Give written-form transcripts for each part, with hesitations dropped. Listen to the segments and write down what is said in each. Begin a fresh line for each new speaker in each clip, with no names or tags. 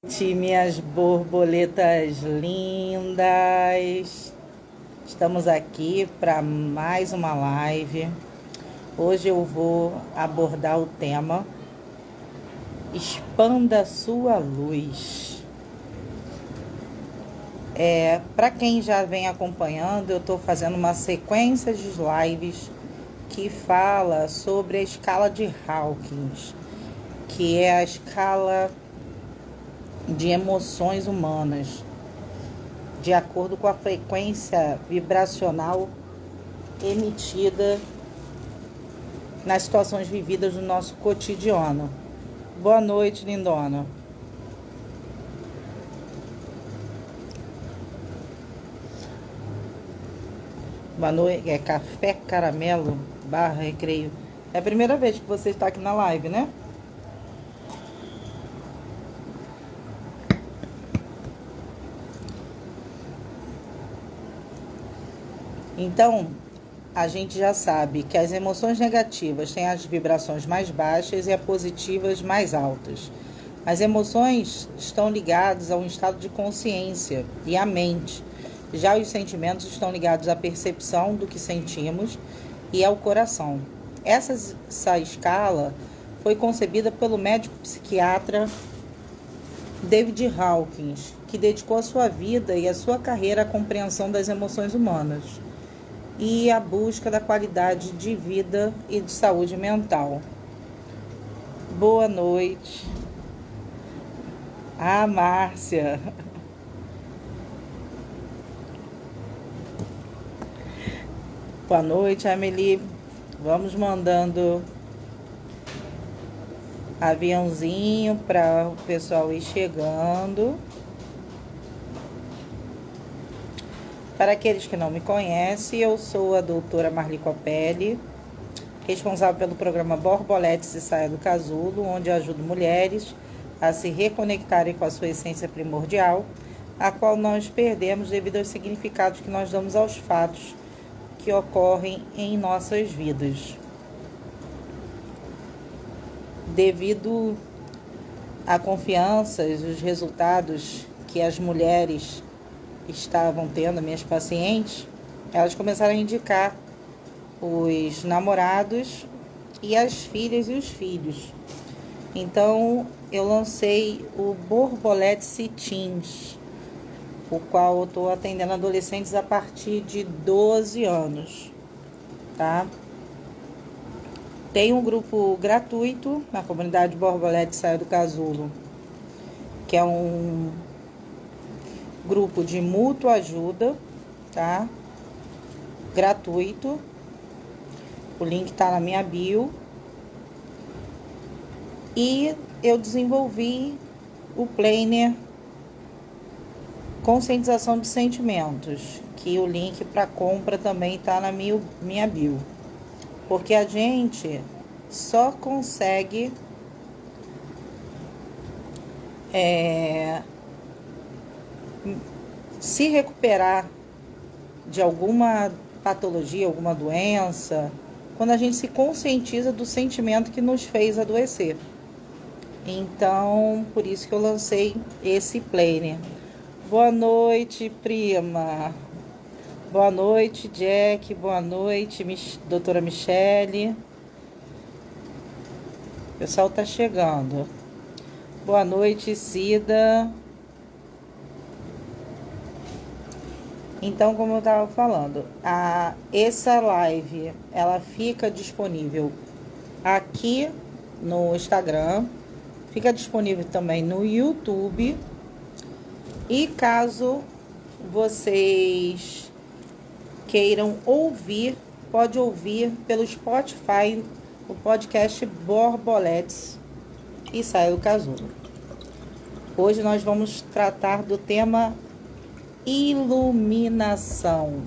Minhas borboletas lindas, estamos aqui para mais uma live. Hoje eu vou abordar o tema Expanda sua luz. Para quem já vem acompanhando, eu estou fazendo uma sequência de lives que fala sobre a escala de Hawkins, que é a escala de emoções humanas, de acordo com a frequência vibracional emitida nas situações vividas no nosso cotidiano. Boa noite, lindona. Boa noite, Café Caramelo / Recreio. É a primeira vez que você está aqui na live, né? Então, a gente já sabe que as emoções negativas têm as vibrações mais baixas e as positivas mais altas. As emoções estão ligadas a um estado de consciência e à mente. Já os sentimentos estão ligados à percepção do que sentimos e ao coração. Essa escala foi concebida pelo médico psiquiatra David Hawkins, que dedicou a sua vida e a sua carreira à compreensão das emoções humanas e a busca da qualidade de vida e de saúde mental. Boa noite. Márcia. Boa noite, Amelie. Vamos mandando aviãozinho para o pessoal ir chegando. Para aqueles que não me conhecem, eu sou a doutora Marli Copelli, responsável pelo programa Borboletes e Saia do Casulo, onde ajudo mulheres a se reconectarem com a sua essência primordial, a qual nós perdemos devido aos significados que nós damos aos fatos que ocorrem em nossas vidas. Devido à confiança e os resultados que as mulheres estavam tendo, minhas pacientes, elas começaram a indicar os namorados e as filhas e os filhos. Então, eu lancei o Borbolete Teens, o qual eu estou atendendo adolescentes a partir de 12 anos, tá? Tem um grupo gratuito na comunidade Borbolete Saia do Casulo, que é um grupo de mútua ajuda, tá? Gratuito. O link tá na minha bio. E eu desenvolvi o planner Conscientização de Sentimentos, que o link para compra também tá na minha bio. Porque a gente só consegue se recuperar de alguma patologia, alguma doença, quando a gente se conscientiza do sentimento que nos fez adoecer. Então, por isso que eu lancei esse planner. Boa noite, prima. Boa noite, Jack. Boa noite, doutora Michele. O pessoal tá chegando. Boa noite, Cida. Então, como eu estava falando, essa live, ela fica disponível aqui no Instagram, fica disponível também no YouTube. E caso vocês queiram ouvir, pode ouvir pelo Spotify o podcast Borboletes e Saia do Casulo. Hoje nós vamos tratar do tema iluminação.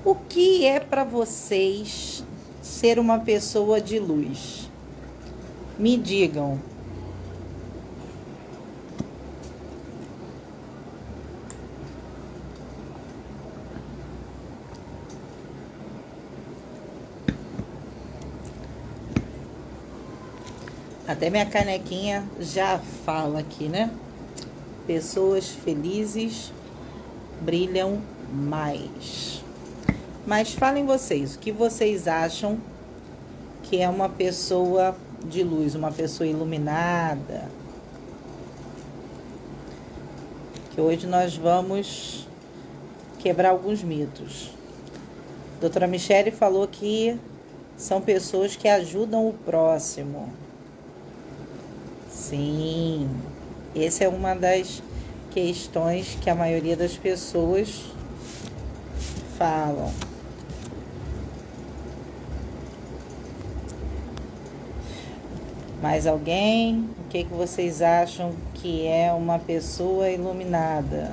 O que é para vocês ser uma pessoa de luz? Me digam. Até minha canequinha já fala aqui, né? Pessoas felizes brilham mais. Mas falem vocês, o que vocês acham que é uma pessoa de luz, uma pessoa iluminada? Que hoje nós vamos quebrar alguns mitos. A doutora Michele falou que são pessoas que ajudam o próximo. Sim, essa é uma das questões que a maioria das pessoas falam. Mais alguém? O que vocês acham que é uma pessoa iluminada?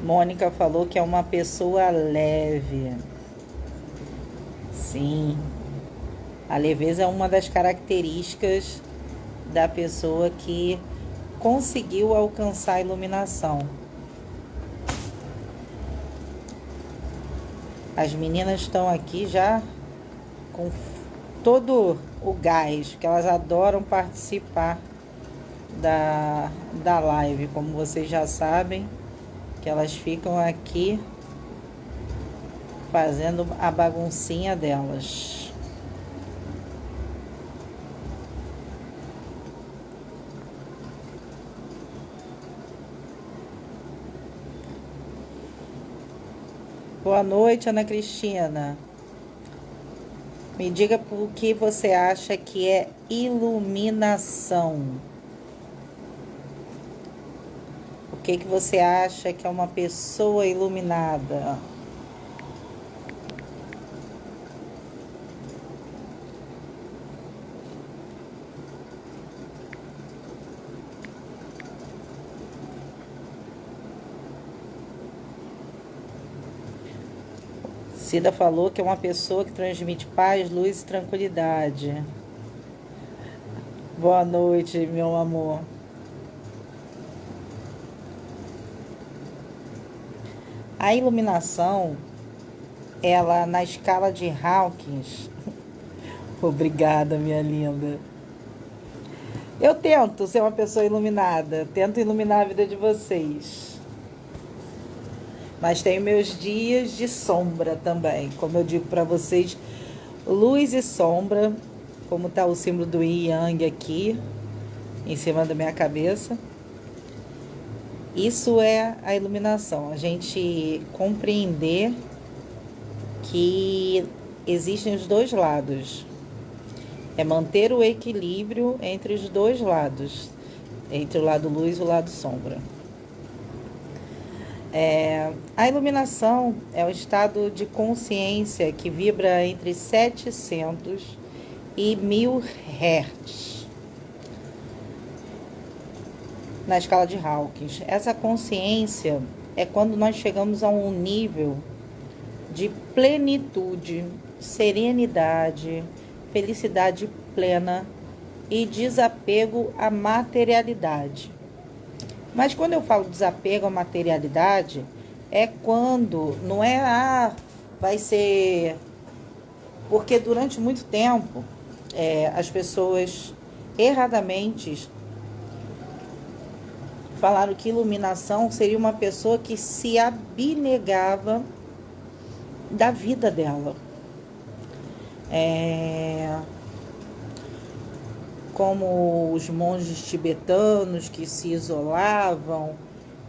Mônica falou que é uma pessoa leve. Sim, a leveza é uma das características da pessoa que conseguiu alcançar a iluminação. As meninas estão aqui já com todo o gás, porque elas adoram participar da live, como vocês já sabem, que elas ficam aqui fazendo a baguncinha delas. Boa noite, Ana Cristina. Me diga por que você acha que é iluminação. O que você acha que é uma pessoa iluminada? Cida falou que é uma pessoa que transmite paz, luz e tranquilidade. Boa noite, meu amor. A iluminação, ela na escala de Hawkins... Obrigada, minha linda. Eu tento ser uma pessoa iluminada, tento iluminar a vida de vocês. Mas tenho meus dias de sombra também. Como eu digo para vocês, luz e sombra, como está o símbolo do Yin Yang aqui, em cima da minha cabeça. Isso é a iluminação, a gente compreender que existem os dois lados. É manter o equilíbrio entre os dois lados, entre o lado luz e o lado sombra. A iluminação é o estado de consciência que vibra entre 700 e 1000 Hz na escala de Hawkins. Essa consciência é quando nós chegamos a um nível de plenitude, serenidade, felicidade plena e desapego à materialidade. Mas quando eu falo desapego à materialidade, é quando não é vai ser... Porque durante muito tempo as pessoas erradamente falaram que iluminação seria uma pessoa que se abnegava da vida dela. Como os monges tibetanos que se isolavam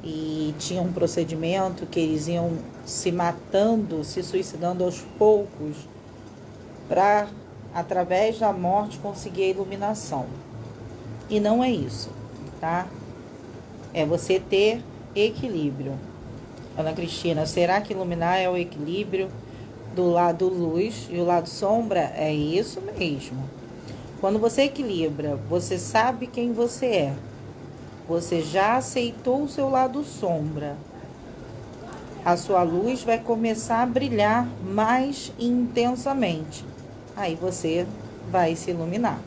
e tinham um procedimento que eles iam se matando, se suicidando aos poucos, para, através da morte, conseguir a iluminação. E não é isso, tá? É você ter equilíbrio. Ana Cristina, será que iluminar é o equilíbrio do lado luz e o lado sombra? É isso mesmo. Quando você equilibra, você sabe quem você é. Você já aceitou o seu lado sombra. A sua luz vai começar a brilhar mais intensamente. Aí você vai se iluminar.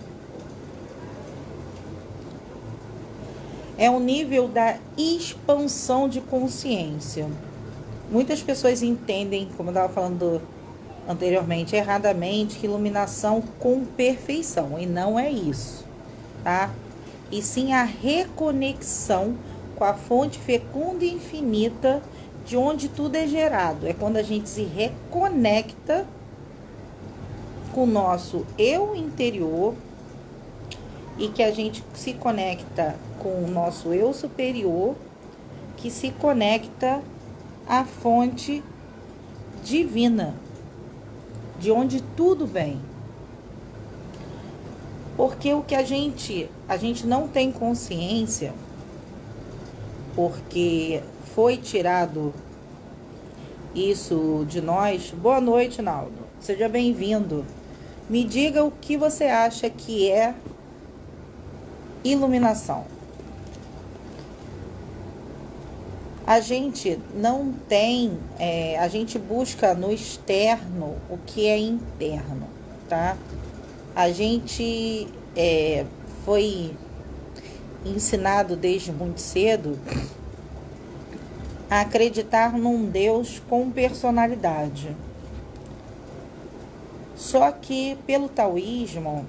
é o nível da expansão de consciência. Muitas pessoas entendem, como eu estava falando anteriormente, erradamente, que iluminação com perfeição, e não é isso, tá? E sim a reconexão com a fonte fecunda e infinita de onde tudo é gerado. É quando a gente se reconecta com o nosso eu interior e que a gente se conecta com o nosso eu superior, que se conecta à fonte divina, de onde tudo vem. Porque o que a gente não tem consciência, porque foi tirado isso de nós. Boa noite, Naldo. Seja bem-vindo. Me diga o que você acha que é iluminação. A gente não tem, a gente busca no externo o que é interno, tá? A gente foi ensinado desde muito cedo a acreditar num Deus com personalidade. Só que, pelo taoísmo,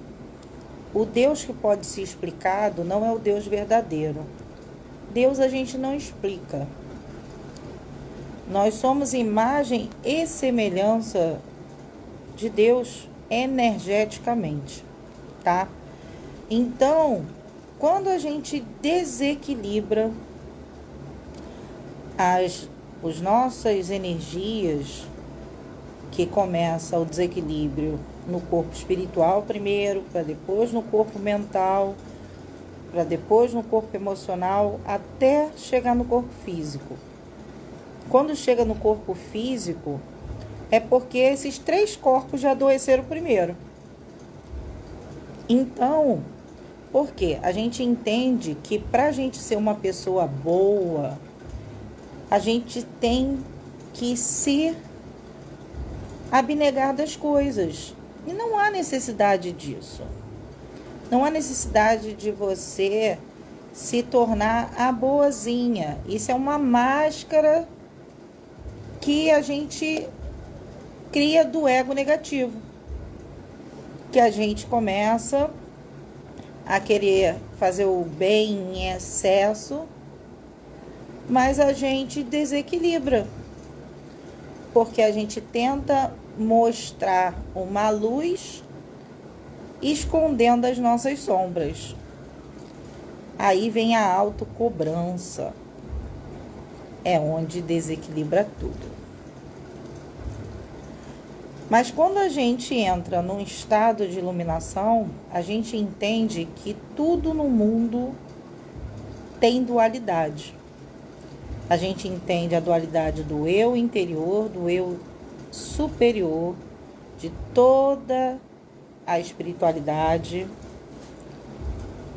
o Deus que pode ser explicado não é o Deus verdadeiro. Deus a gente não explica. Nós somos imagem e semelhança de Deus energeticamente, tá? Então, quando a gente desequilibra as nossas energias, que começa o desequilíbrio no corpo espiritual primeiro, para depois no corpo mental, para depois no corpo emocional, até chegar no corpo físico. Quando chega no corpo físico, é porque esses 3 corpos já adoeceram primeiro. Então, por quê? A gente entende que para a gente ser uma pessoa boa, a gente tem que se abnegar das coisas. E não há necessidade disso. Não há necessidade de você se tornar a boazinha. Isso é uma máscara que a gente cria do ego negativo. Que a gente começa a querer fazer o bem em excesso, mas a gente desequilibra. Porque a gente tenta mostrar uma luz escondendo as nossas sombras. Aí vem a autocobrança. É onde desequilibra tudo. Mas quando a gente entra num estado de iluminação, a gente entende que tudo no mundo tem dualidade. A gente entende a dualidade do eu interior, do eu superior, de toda a espiritualidade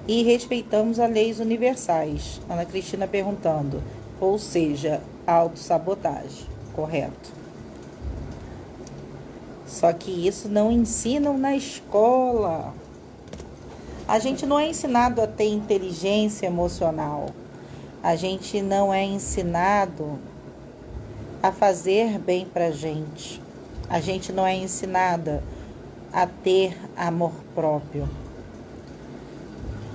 e respeitamos as leis universais. Ana Cristina perguntando, ou seja, autossabotagem, correto. Só que isso não ensinam na escola. A gente não é ensinado a ter inteligência emocional. A gente não é ensinado a fazer bem pra gente. A gente não é ensinada a ter amor próprio.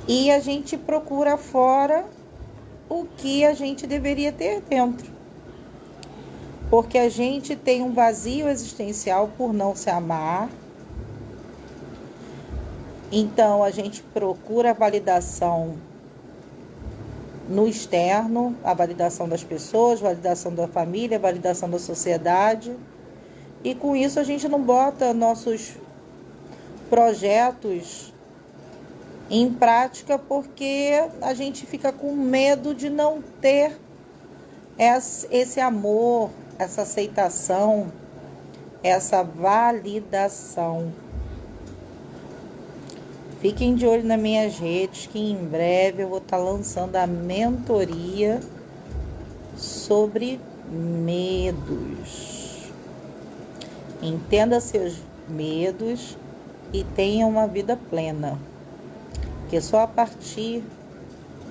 E a gente procura fora o que a gente deveria ter dentro. Porque a gente tem um vazio existencial por não se amar. Então, a gente procura a validação no externo, a validação das pessoas, validação da família, validação da sociedade. E com isso a gente não bota nossos projetos em prática porque a gente fica com medo de não ter esse amor, essa aceitação, essa validação. Fiquem de olho nas minhas redes, que em breve eu vou estar lançando a mentoria sobre medos. Entenda seus medos e tenha uma vida plena. Porque só a partir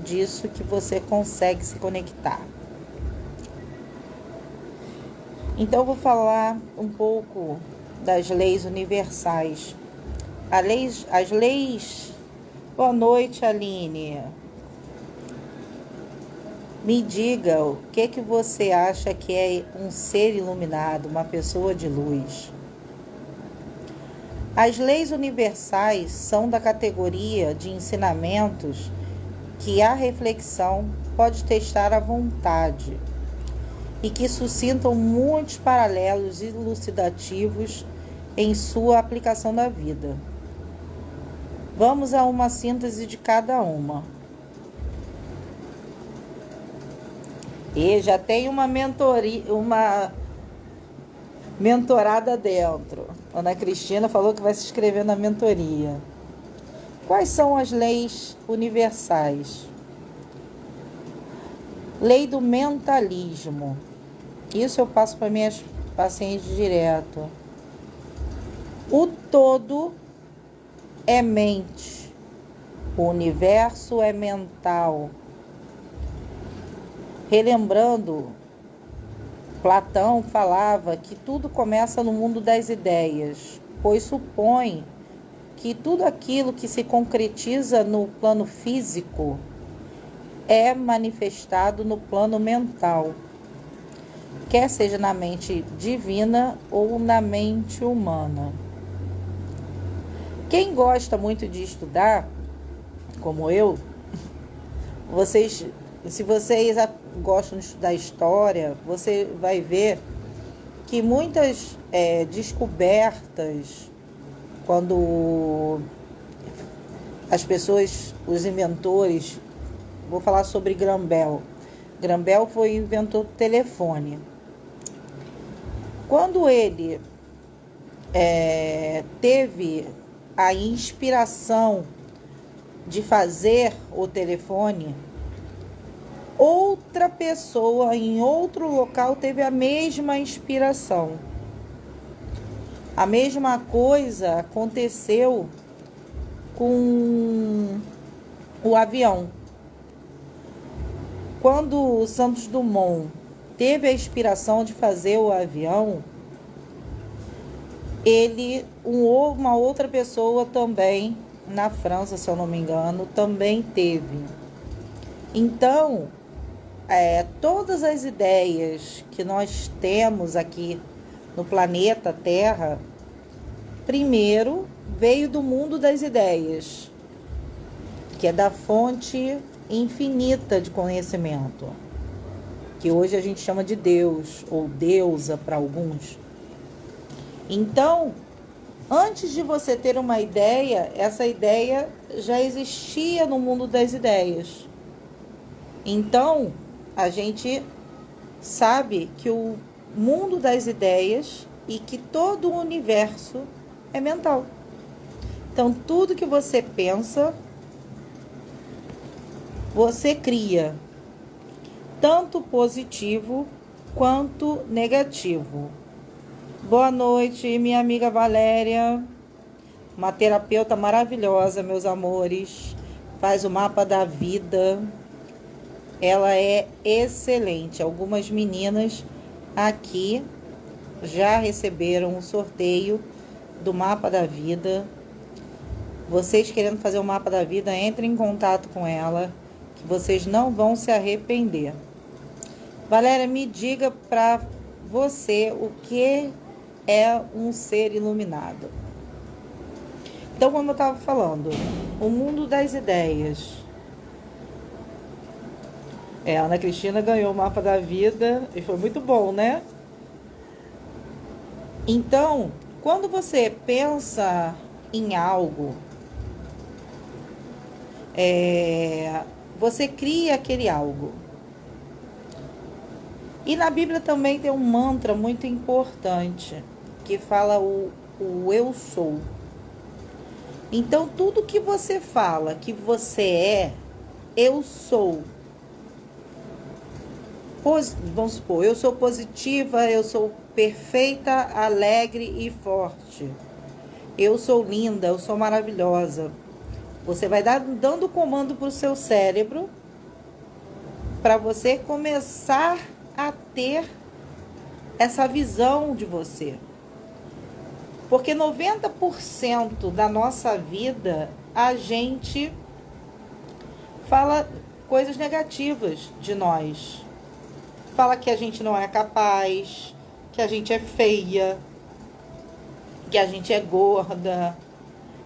disso que você consegue se conectar. Então, eu vou falar um pouco das leis universais. As leis... Boa noite, Aline. Me diga o que você acha que é um ser iluminado, uma pessoa de luz. As leis universais são da categoria de ensinamentos que a reflexão pode testar à vontade e que suscitam muitos paralelos elucidativos em sua aplicação na vida. Vamos a uma síntese de cada uma. E já tem uma mentorada dentro. Ana Cristina falou que vai se inscrever na mentoria. Quais são as leis universais? Lei do mentalismo. Isso eu passo para minhas pacientes direto. O todo é mente. O universo é mental. Relembrando, Platão falava que tudo começa no mundo das ideias, pois supõe que tudo aquilo que se concretiza no plano físico é manifestado no plano mental, quer seja na mente divina ou na mente humana. Quem gosta muito de estudar, como eu, se vocês gostam de estudar história, você vai ver que muitas descobertas, quando as pessoas, os inventores, vou falar sobre Graham Bell. Graham Bell foi o inventor do telefone. Quando ele teve a inspiração de fazer o telefone, outra pessoa em outro local teve a mesma inspiração. A mesma coisa aconteceu com o avião. Quando o Santos Dumont teve a inspiração de fazer o avião, uma outra pessoa também, na França, se eu não me engano, também teve. Então, todas as ideias que nós temos aqui no planeta Terra, primeiro veio do mundo das ideias, que é da fonte infinita de conhecimento, que hoje a gente chama de Deus ou deusa para alguns. Então, antes de você ter uma ideia, essa ideia já existia no mundo das ideias. Então, a gente sabe que o mundo das ideias e que todo o universo é mental. Então, tudo que você pensa, você cria, tanto positivo quanto negativo. Boa noite, minha amiga Valéria, uma terapeuta maravilhosa, meus amores, faz o mapa da vida. Ela é excelente. Algumas meninas aqui já receberam o sorteio do mapa da vida. Vocês querendo fazer o mapa da vida, entrem em contato com ela, que vocês não vão se arrepender. Valéria, me diga para você o que é um ser iluminado. Então, como eu estava falando, o mundo das ideias. A Ana Cristina ganhou o mapa da vida e foi muito bom, né? Então, quando você pensa em algo, você cria aquele algo. E na Bíblia também tem um mantra muito importante, que fala o eu sou. Então, tudo que você fala que você é, eu sou. Vamos supor, eu sou positiva, eu sou perfeita, alegre e forte. Eu sou linda, eu sou maravilhosa. Você vai dando comando para o seu cérebro para você começar a ter essa visão de você. Porque 90% da nossa vida a gente fala coisas negativas de nós. Fala que a gente não é capaz, que a gente é feia, que a gente é gorda,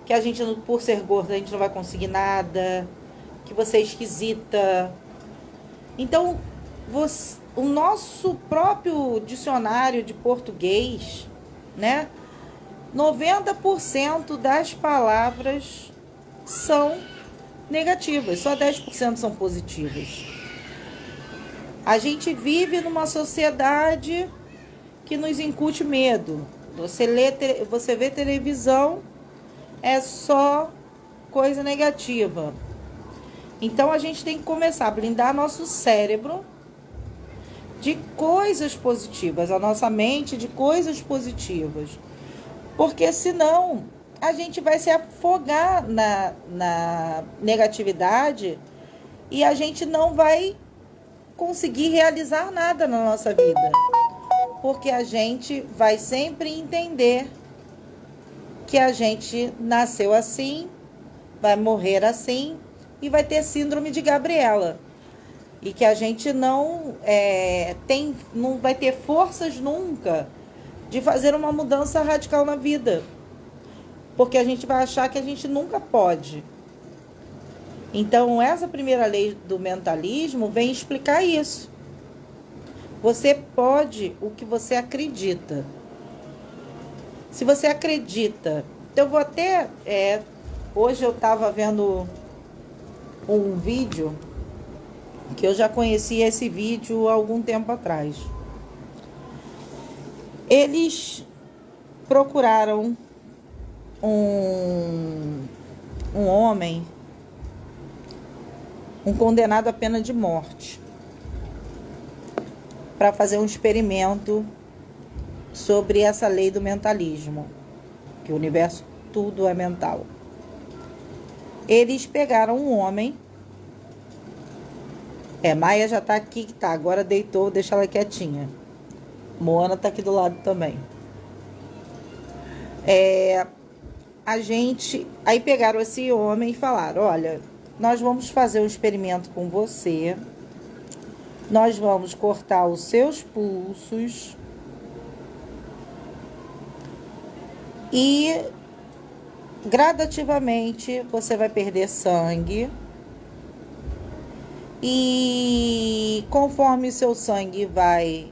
que a gente, por ser gorda, a gente não vai conseguir nada, que você é esquisita. Então, o nosso próprio dicionário de português, né? 90% das palavras são negativas, só 10% são positivas. A gente vive numa sociedade que nos incute medo. Você vê televisão, é só coisa negativa. Então a gente tem que começar a blindar nosso cérebro de coisas positivas, a nossa mente de coisas positivas. Porque senão a gente vai se afogar na negatividade e a gente não vai conseguir realizar nada na nossa vida. Porque a gente vai sempre entender que a gente nasceu assim, vai morrer assim e vai ter síndrome de Gabriela. E que a gente não vai ter forças nunca de fazer uma mudança radical na vida. Porque a gente vai achar que a gente nunca pode. Então, essa primeira lei do mentalismo vem explicar isso. Você pode o que você acredita. Se você acredita... Então, eu vou até... hoje eu estava vendo um vídeo que eu já conhecia esse vídeo há algum tempo atrás. Eles procuraram um homem, um condenado à pena de morte, para fazer um experimento sobre essa lei do mentalismo, que o universo tudo é mental. Eles pegaram um homem. Maia já tá aqui, tá, agora deitou, deixa ela quietinha. Moana tá aqui do lado também. Aí pegaram esse homem e falaram: olha, nós vamos fazer um experimento com você. Nós vamos cortar os seus pulsos e gradativamente você vai perder sangue. E conforme seu sangue vai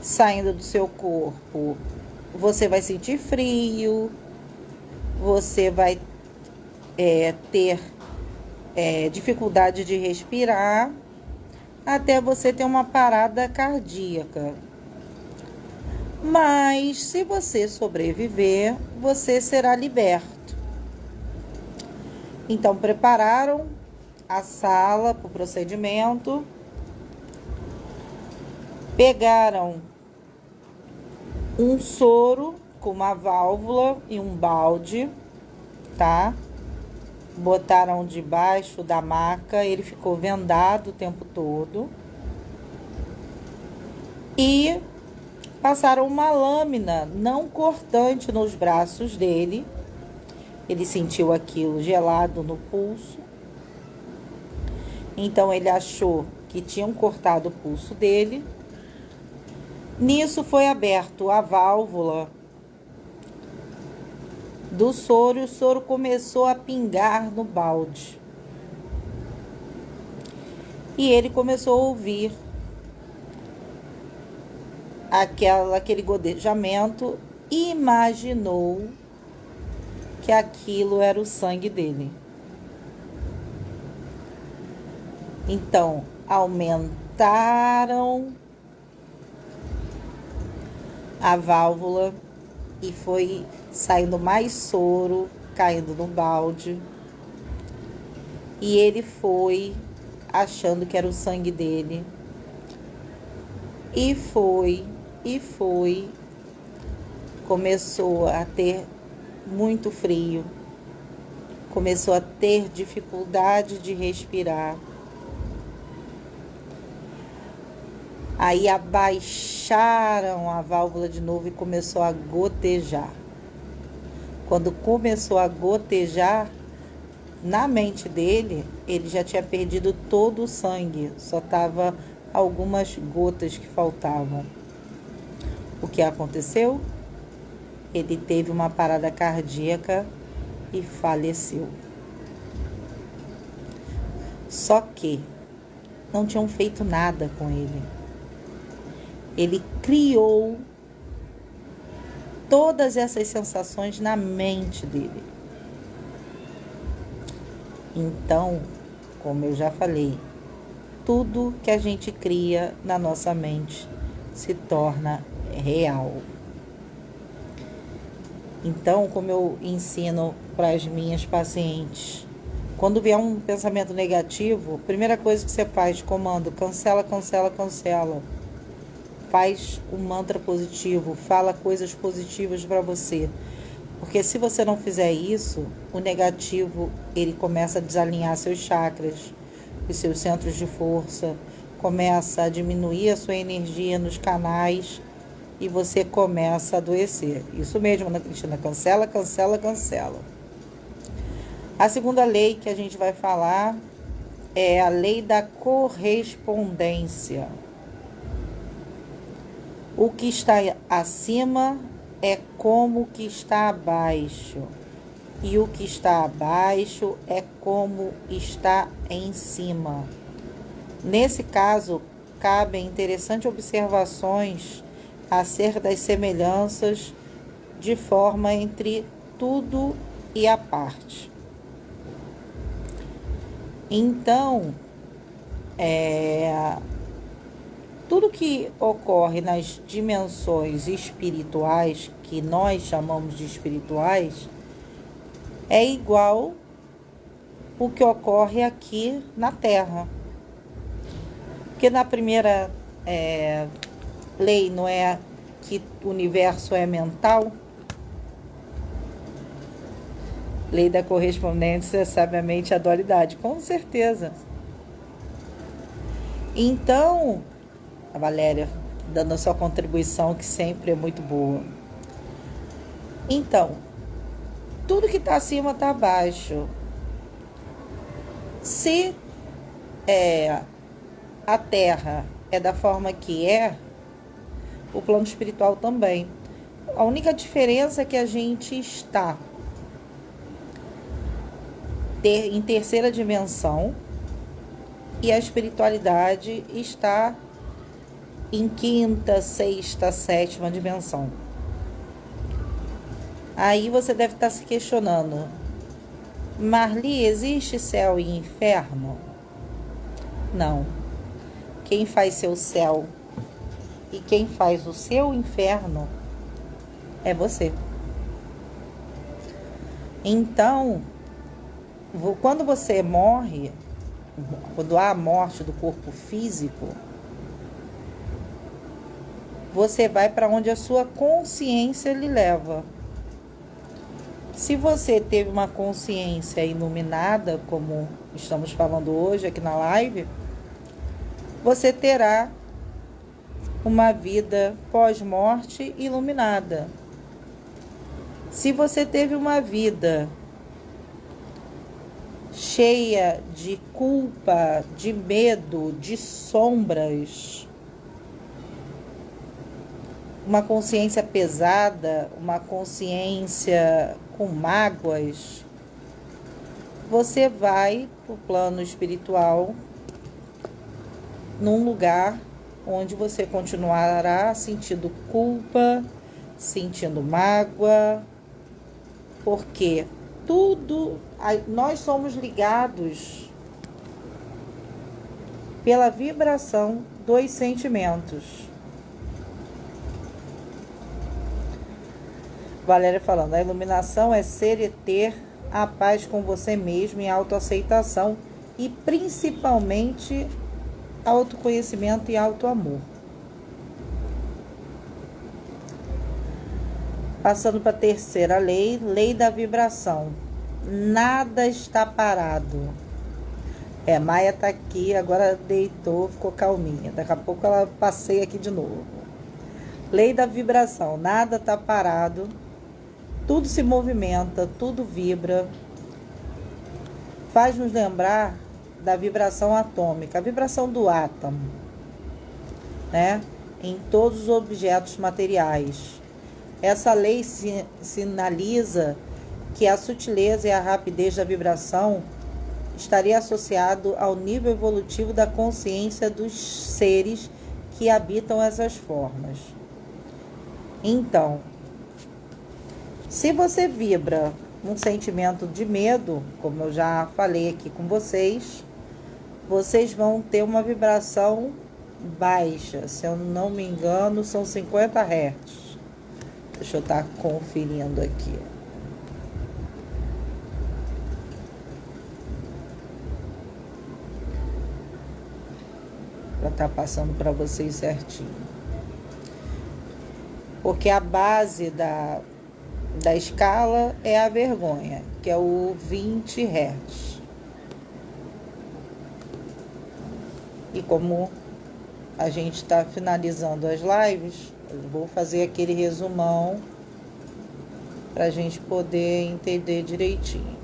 saindo do seu corpo, você vai sentir frio, você vai ter dificuldade de respirar, até você ter uma parada cardíaca. Mas se você sobreviver, você será liberto. Então prepararam a sala para o procedimento, pegaram um soro com uma válvula e um balde, tá? Botaram debaixo da maca, ele ficou vendado o tempo todo. E passaram uma lâmina não cortante nos braços dele. Ele sentiu aquilo gelado no pulso. Então ele achou que tinham cortado o pulso dele. Nisso foi aberto a válvula do soro e o soro começou a pingar no balde. E ele começou a ouvir aquele godejamento e imaginou que aquilo era o sangue dele. Então, aumentaram a válvula e foi saindo mais soro, caindo no balde. E ele foi achando que era o sangue dele. E foi. Começou a ter muito frio. Começou a ter dificuldade de respirar. Aí abaixaram a válvula de novo e começou a gotejar. Quando começou a gotejar, na mente dele, ele já tinha perdido todo o sangue, só tava algumas gotas que faltavam. O que aconteceu? Ele teve uma parada cardíaca e faleceu. Só que não tinham feito nada com ele. Ele criou todas essas sensações na mente dele. Então, como eu já falei, tudo que a gente cria na nossa mente se torna real. Então, como eu ensino para as minhas pacientes, quando vier um pensamento negativo, a primeira coisa que você faz, comando, cancela, cancela, cancela. Faz um mantra positivo, fala coisas positivas para você. Porque se você não fizer isso, o negativo, ele começa a desalinhar seus chakras, os seus centros de força, começa a diminuir a sua energia nos canais e você começa a adoecer. Isso mesmo, Ana Cristina, cancela, cancela, cancela. A segunda lei que a gente vai falar é a lei da correspondência. O que está acima é como o que está abaixo, e o que está abaixo é como está em cima. Nesse caso, cabem interessantes observações acerca das semelhanças de forma entre tudo e a parte. Então, tudo que ocorre nas dimensões espirituais, que nós chamamos de espirituais, é igual o que ocorre aqui na Terra. Porque na primeira lei não é que o universo é mental? Lei da correspondência, sabiamente a dualidade, com certeza. Então, a Valéria dando a sua contribuição, que sempre é muito boa. Então, tudo que está acima está abaixo. Se a Terra é da forma que é, o plano espiritual também. A única diferença é que a gente está em terceira dimensão e a espiritualidade está em quinta, sexta, sétima dimensão. Aí você deve estar se questionando: Marli, existe céu e inferno? Não. Quem faz seu céu e quem faz o seu inferno é você. Então, quando você morre, quando há a morte do corpo físico, você vai para onde a sua consciência lhe leva. Se você teve uma consciência iluminada, como estamos falando hoje aqui na live, você terá uma vida pós-morte iluminada. Se você teve uma vida cheia de culpa, de medo, de sombras, uma consciência pesada, uma consciência com mágoas, você vai para o plano espiritual num lugar onde você continuará sentindo culpa, sentindo mágoa, porque nós somos ligados pela vibração dos sentimentos. Valéria falando, a iluminação é ser e ter a paz com você mesmo e autoaceitação e principalmente autoconhecimento e autoamor. Passando para a terceira lei, lei da vibração. Nada está parado. Maia tá aqui, agora deitou, ficou calminha. Daqui a pouco ela passeia aqui de novo. Lei da vibração. Nada tá parado. Tudo se movimenta, tudo vibra. Faz nos lembrar da vibração atômica, a vibração do átomo, né? Em todos os objetos materiais. Essa lei sinaliza que a sutileza e a rapidez da vibração estaria associado ao nível evolutivo da consciência dos seres que habitam essas formas. Então, se você vibra um sentimento de medo, como eu já falei aqui com vocês, vocês vão ter uma vibração baixa. Se eu não me engano, são 50 Hz. Deixa eu estar conferindo aqui. Para estar passando para vocês certinho. Porque a base da escala é a vergonha, que é o 20 Hz. E como a gente está finalizando as lives, eu vou fazer aquele resumão para a gente poder entender direitinho.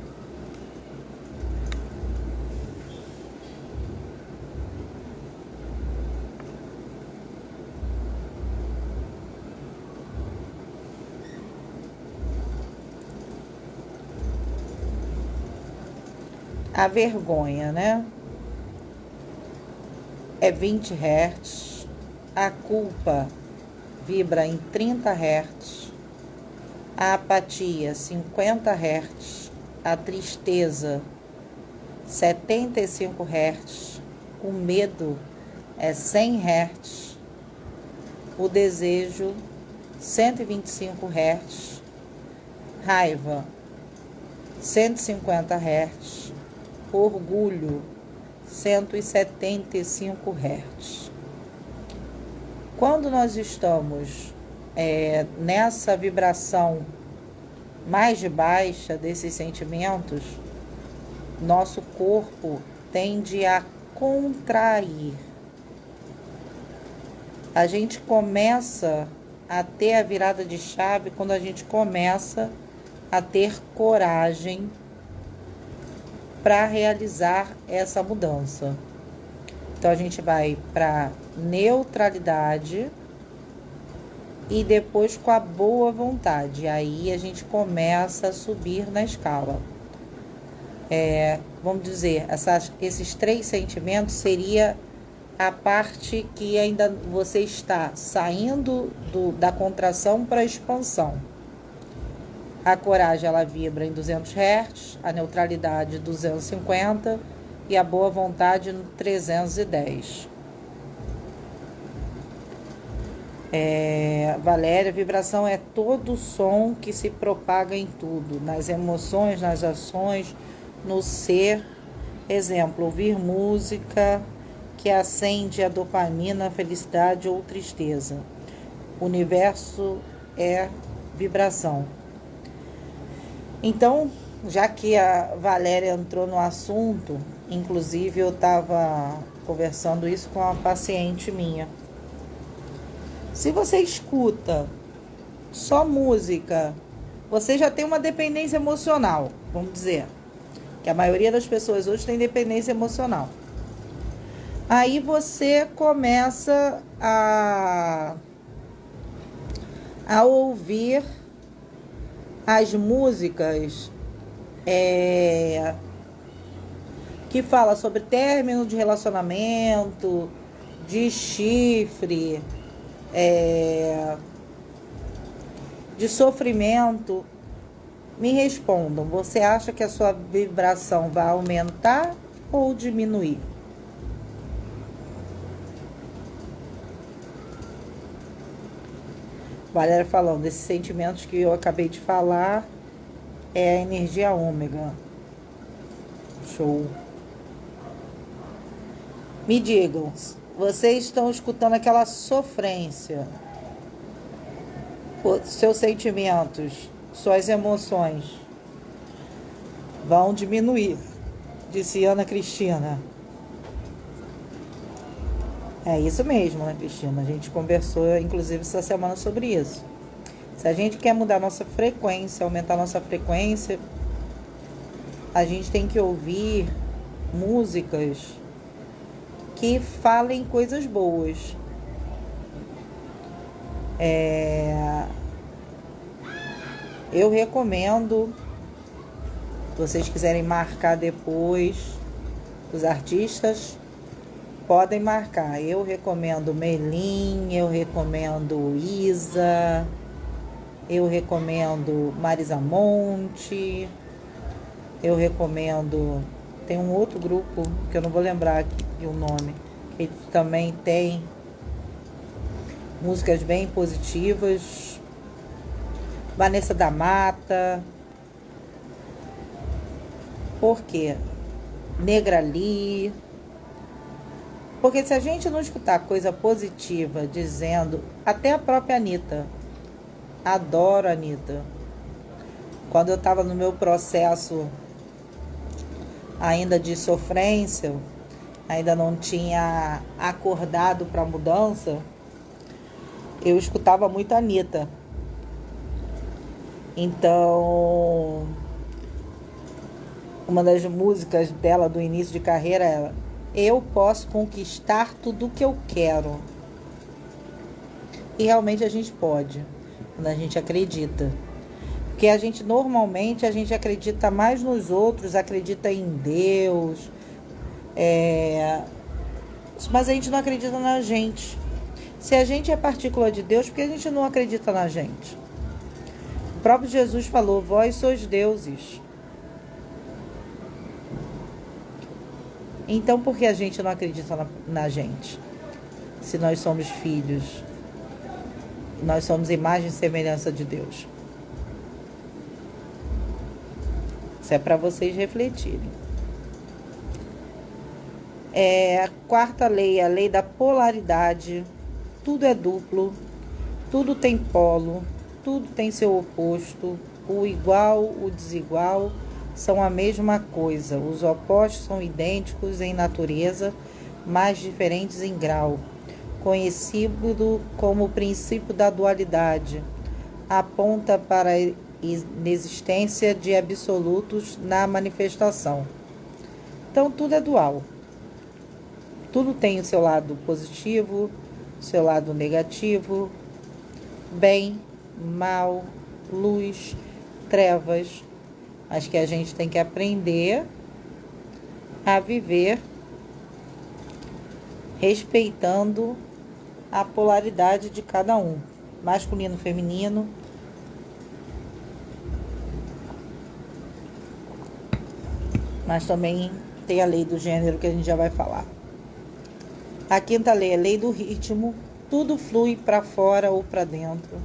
A vergonha, né? É 20 Hz. A culpa vibra em 30 Hz. A apatia, 50 Hz. A tristeza, 75 Hz. O medo é 100 Hz. O desejo, 125 Hz. Raiva, 150 Hz. Orgulho, 175 Hz. Quando nós estamos nessa vibração mais baixa desses sentimentos, nosso corpo tende a contrair. A gente começa a ter a virada de chave quando a gente começa a ter coragem para realizar essa mudança. Então a gente vai para neutralidade e depois com a boa vontade. Aí a gente começa a subir na escala. Vamos dizer, esses 3 sentimentos seria a parte que ainda você está saindo da contração para a expansão. A coragem, ela vibra em 200 Hz, a neutralidade 250 e a boa vontade no 310. Valéria, vibração é todo som que se propaga em tudo, nas emoções, nas ações, no ser. Exemplo, ouvir música que acende a dopamina, felicidade ou tristeza. O universo é vibração. Então, já que a Valéria entrou no assunto, inclusive eu estava conversando isso com uma paciente minha. Se você escuta só música, você já tem uma dependência emocional, vamos dizer. Que a maioria das pessoas hoje tem dependência emocional. Aí você começa a ouvir as músicas que fala sobre término de relacionamento, de chifre, de sofrimento. Me respondam, você acha que a sua vibração vai aumentar ou diminuir? Valéria falando, esses sentimentos que eu acabei de falar é a energia ômega. Show. Me digam, vocês estão escutando aquela sofrência, seus sentimentos, suas emoções vão diminuir, disse Ana Cristina. É isso mesmo, né, Cristina? A gente conversou, inclusive, essa semana sobre isso. Se a gente quer mudar nossa frequência, aumentar nossa frequência, a gente tem que ouvir músicas que falem coisas boas. Eu recomendo, se vocês quiserem marcar depois, os artistas podem marcar. Eu recomendo Melim, eu recomendo Isa, eu recomendo Marisa Monte, eu recomendo... Tem um outro grupo que eu não vou lembrar aqui o nome, que também tem músicas bem positivas. Vanessa da Mata. Por quê? Negra Lee. Porque se a gente não escutar coisa positiva dizendo, até a própria Anitta, adoro a Anitta. Quando eu estava no meu processo ainda de sofrência, ainda não tinha acordado para a mudança, eu escutava muito a Anitta. Então, uma das músicas dela do início de carreira era: eu posso conquistar tudo o que eu quero. E realmente a gente pode, quando a gente acredita. Porque a gente normalmente acredita mais nos outros, acredita em Deus, mas a gente não acredita na gente. Se a gente é partícula de Deus, por que a gente não acredita na gente? O próprio Jesus falou: vós sois deuses. Então por que a gente não acredita na gente? Se nós somos filhos, nós somos imagem e semelhança de Deus. Isso é para vocês refletirem. A quarta lei, a lei da polaridade. Tudo é duplo, tudo tem polo, tudo tem seu oposto. O igual, o desigual são a mesma coisa. Os opostos são idênticos em natureza, mas diferentes em grau. Conhecido como o princípio da dualidade, aponta para a inexistência de absolutos na manifestação. Então, tudo é dual. Tudo tem o seu lado positivo, o seu lado negativo, bem, mal, luz, trevas, mas que a gente tem que aprender a viver respeitando a polaridade de cada um, masculino, feminino. Mas também tem a lei do gênero, que a gente já vai falar. A quinta lei é a lei do ritmo. Tudo flui para fora ou para dentro.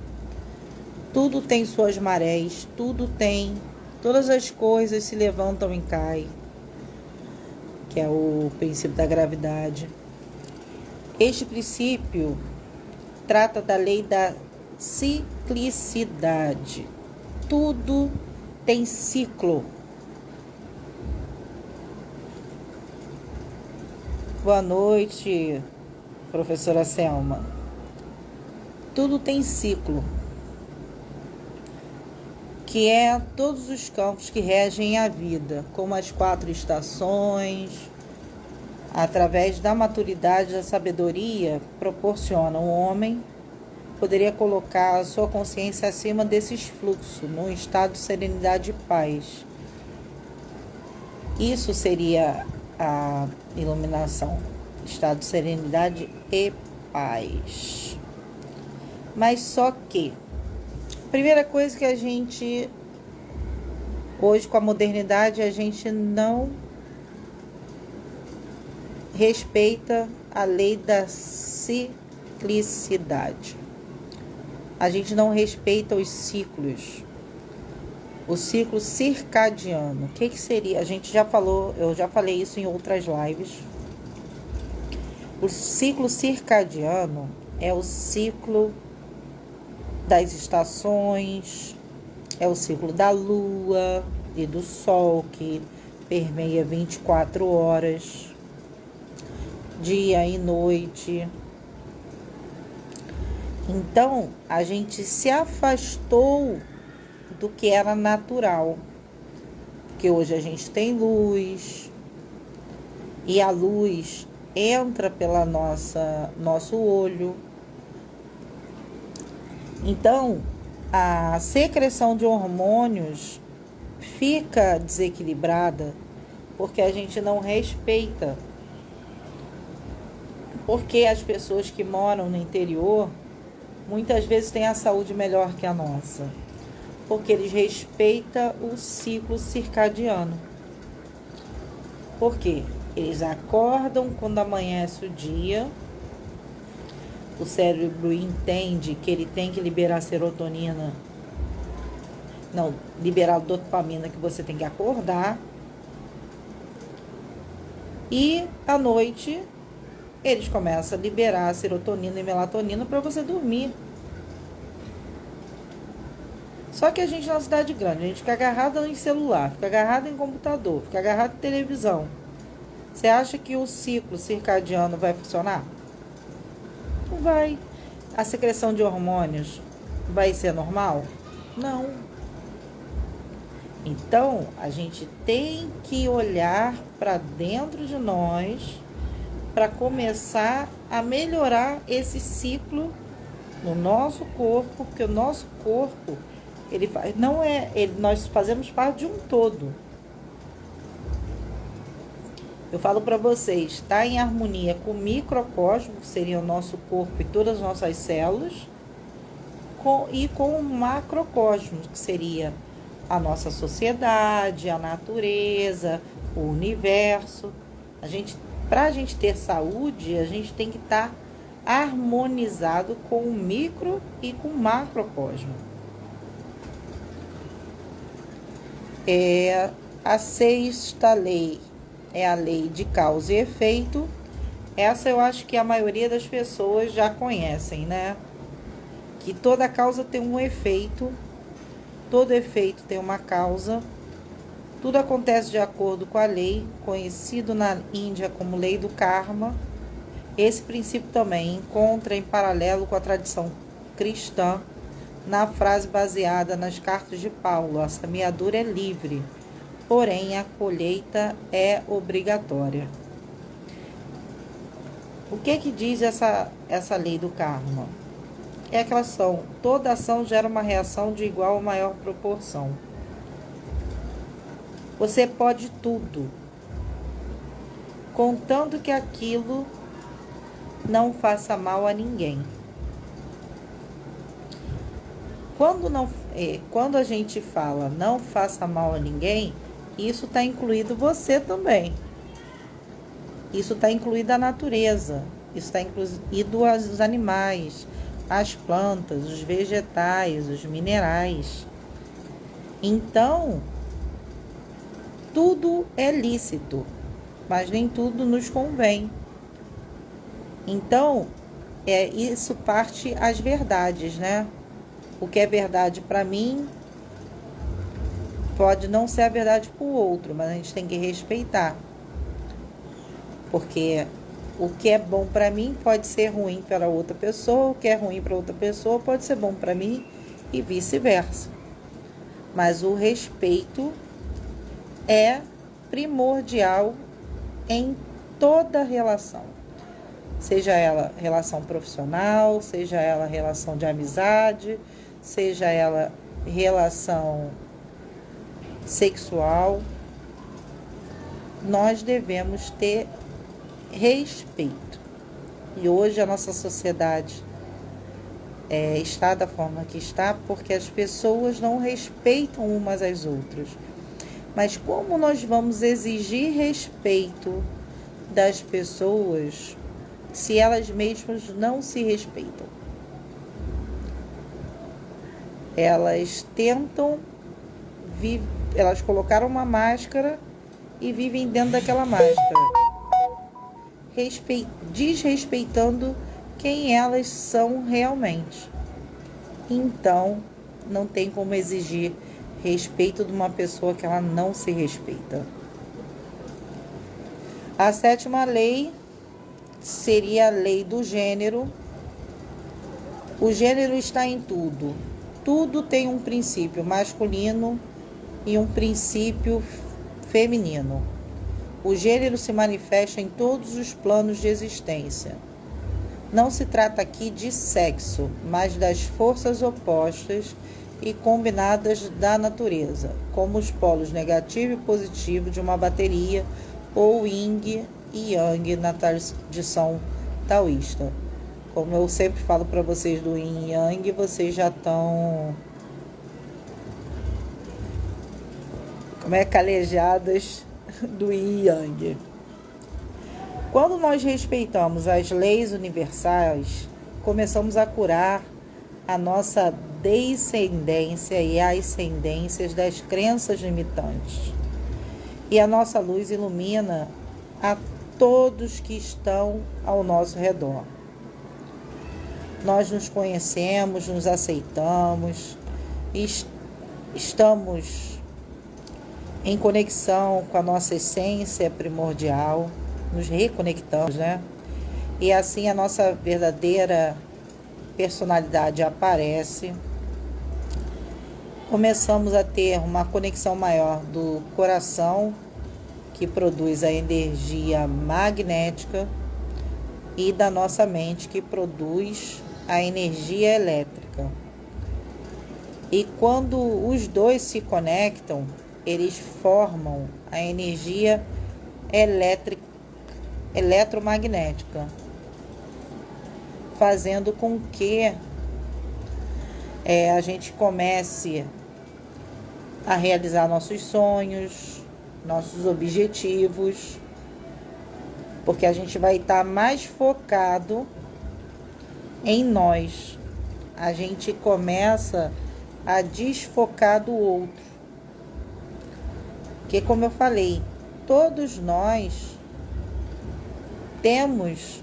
Tudo tem suas marés. Todas as coisas se levantam e caem, que é o princípio da gravidade. Este princípio trata da lei da ciclicidade. Tudo tem ciclo. Boa noite, professora Selma. Tudo tem ciclo, que é todos os campos que regem a vida, como as 4 estações. Através da maturidade e da sabedoria, proporciona o homem poderia colocar a sua consciência acima desses fluxos, num estado de serenidade e paz. Isso seria a iluminação, estado de serenidade e paz. Mas só que, primeira coisa que a gente, hoje com a modernidade, a gente não respeita a lei da ciclicidade. A gente não respeita os ciclos. O ciclo circadiano. O que seria? A gente já falou, eu já falei isso em outras lives. O ciclo circadiano é o ciclo das estações, é o ciclo da lua e do sol, que permeia 24 horas. dia e noite. Então, a gente se afastou do que era natural, porque hoje a gente tem luz, e a luz entra pela nosso olho. Então, a secreção de hormônios fica desequilibrada porque a gente não respeita. Porque as pessoas que moram no interior muitas vezes têm a saúde melhor que a nossa, porque eles respeitam o ciclo circadiano. Por quê? Eles acordam quando amanhece o dia, o cérebro entende que ele tem que liberar serotonina, não, liberar dopamina, que você tem que acordar, e à noite eles começam a liberar serotonina e melatonina para você dormir. Só que a gente na cidade grande, a gente fica agarrado em celular, fica agarrado em computador, fica agarrado em televisão. Você acha que o ciclo circadiano vai funcionar? Não vai. A secreção de hormônios vai ser normal? Não. Então, a gente tem que olhar para dentro de nós para começar a melhorar esse ciclo no nosso corpo, porque o nosso corpo, nós fazemos parte de um todo. Eu falo para vocês, está em harmonia com o microcosmo, que seria o nosso corpo e todas as nossas células, e com o macrocosmo, que seria a nossa sociedade, a natureza, o universo. Para a gente ter saúde, a gente tem que estar harmonizado com o micro e com o macrocosmo. A sexta lei é a lei de causa e efeito. Essa eu acho que a maioria das pessoas já conhecem, né? Que toda causa tem um efeito, todo efeito tem uma causa. Tudo acontece de acordo com a lei, conhecido na Índia como lei do karma. Esse princípio também encontra em paralelo com a tradição cristã na frase baseada nas cartas de Paulo: a semeadura é livre, porém a colheita é obrigatória. O que diz essa lei do karma? É aquela ação, toda ação gera uma reação de igual ou maior proporção. Você pode tudo, contanto que aquilo não faça mal a ninguém. Quando a gente fala não faça mal a ninguém, isso está incluído você também. Isso está incluído a natureza, isso está incluído os animais, as plantas, os vegetais, os minerais. Então, tudo é lícito, mas nem tudo nos convém. Então, isso parte as verdades, né? O que é verdade para mim pode não ser a verdade para o outro, mas a gente tem que respeitar. Porque o que é bom para mim pode ser ruim para outra pessoa, o que é ruim para outra pessoa pode ser bom para mim e vice-versa. Mas o respeito é primordial em toda relação. Seja ela relação profissional, seja ela relação de amizade, seja ela relação sexual, nós devemos ter respeito. E hoje a nossa sociedade está da forma que está porque as pessoas não respeitam umas às outras. Mas como nós vamos exigir respeito das pessoas se elas mesmas não se respeitam? Elas tentam, elas colocaram uma máscara e vivem dentro daquela máscara, desrespeitando quem elas são realmente. Então, não tem como exigir respeito de uma pessoa que ela não se respeita. A sétima lei seria a lei do gênero. O gênero está em tudo. Tudo tem um princípio masculino e um princípio feminino. O gênero se manifesta em todos os planos de existência. Não se trata aqui de sexo, mas das forças opostas e combinadas da natureza, como os polos negativo e positivo de uma bateria, ou yin e yang na tradição taoísta. Como eu sempre falo para vocês do yin e yang, vocês já estão calejadas do yin e yang. Quando nós respeitamos as leis universais, começamos a curar a nossa descendência e as ascendências das crenças limitantes. E a nossa luz ilumina a todos que estão ao nosso redor. Nós nos conhecemos, nos aceitamos, estamos em conexão com a nossa essência primordial, nos reconectamos, né? E assim a nossa verdadeira personalidade aparece. Começamos a ter uma conexão maior do coração, que produz a energia magnética, e da nossa mente, que produz a energia elétrica. E quando os dois se conectam, eles formam a energia eletromagnética, fazendo com que a gente comece a realizar nossos sonhos, nossos objetivos, porque a gente vai estar mais focado em nós. A gente começa a desfocar do outro. Porque, como eu falei, todos nós temos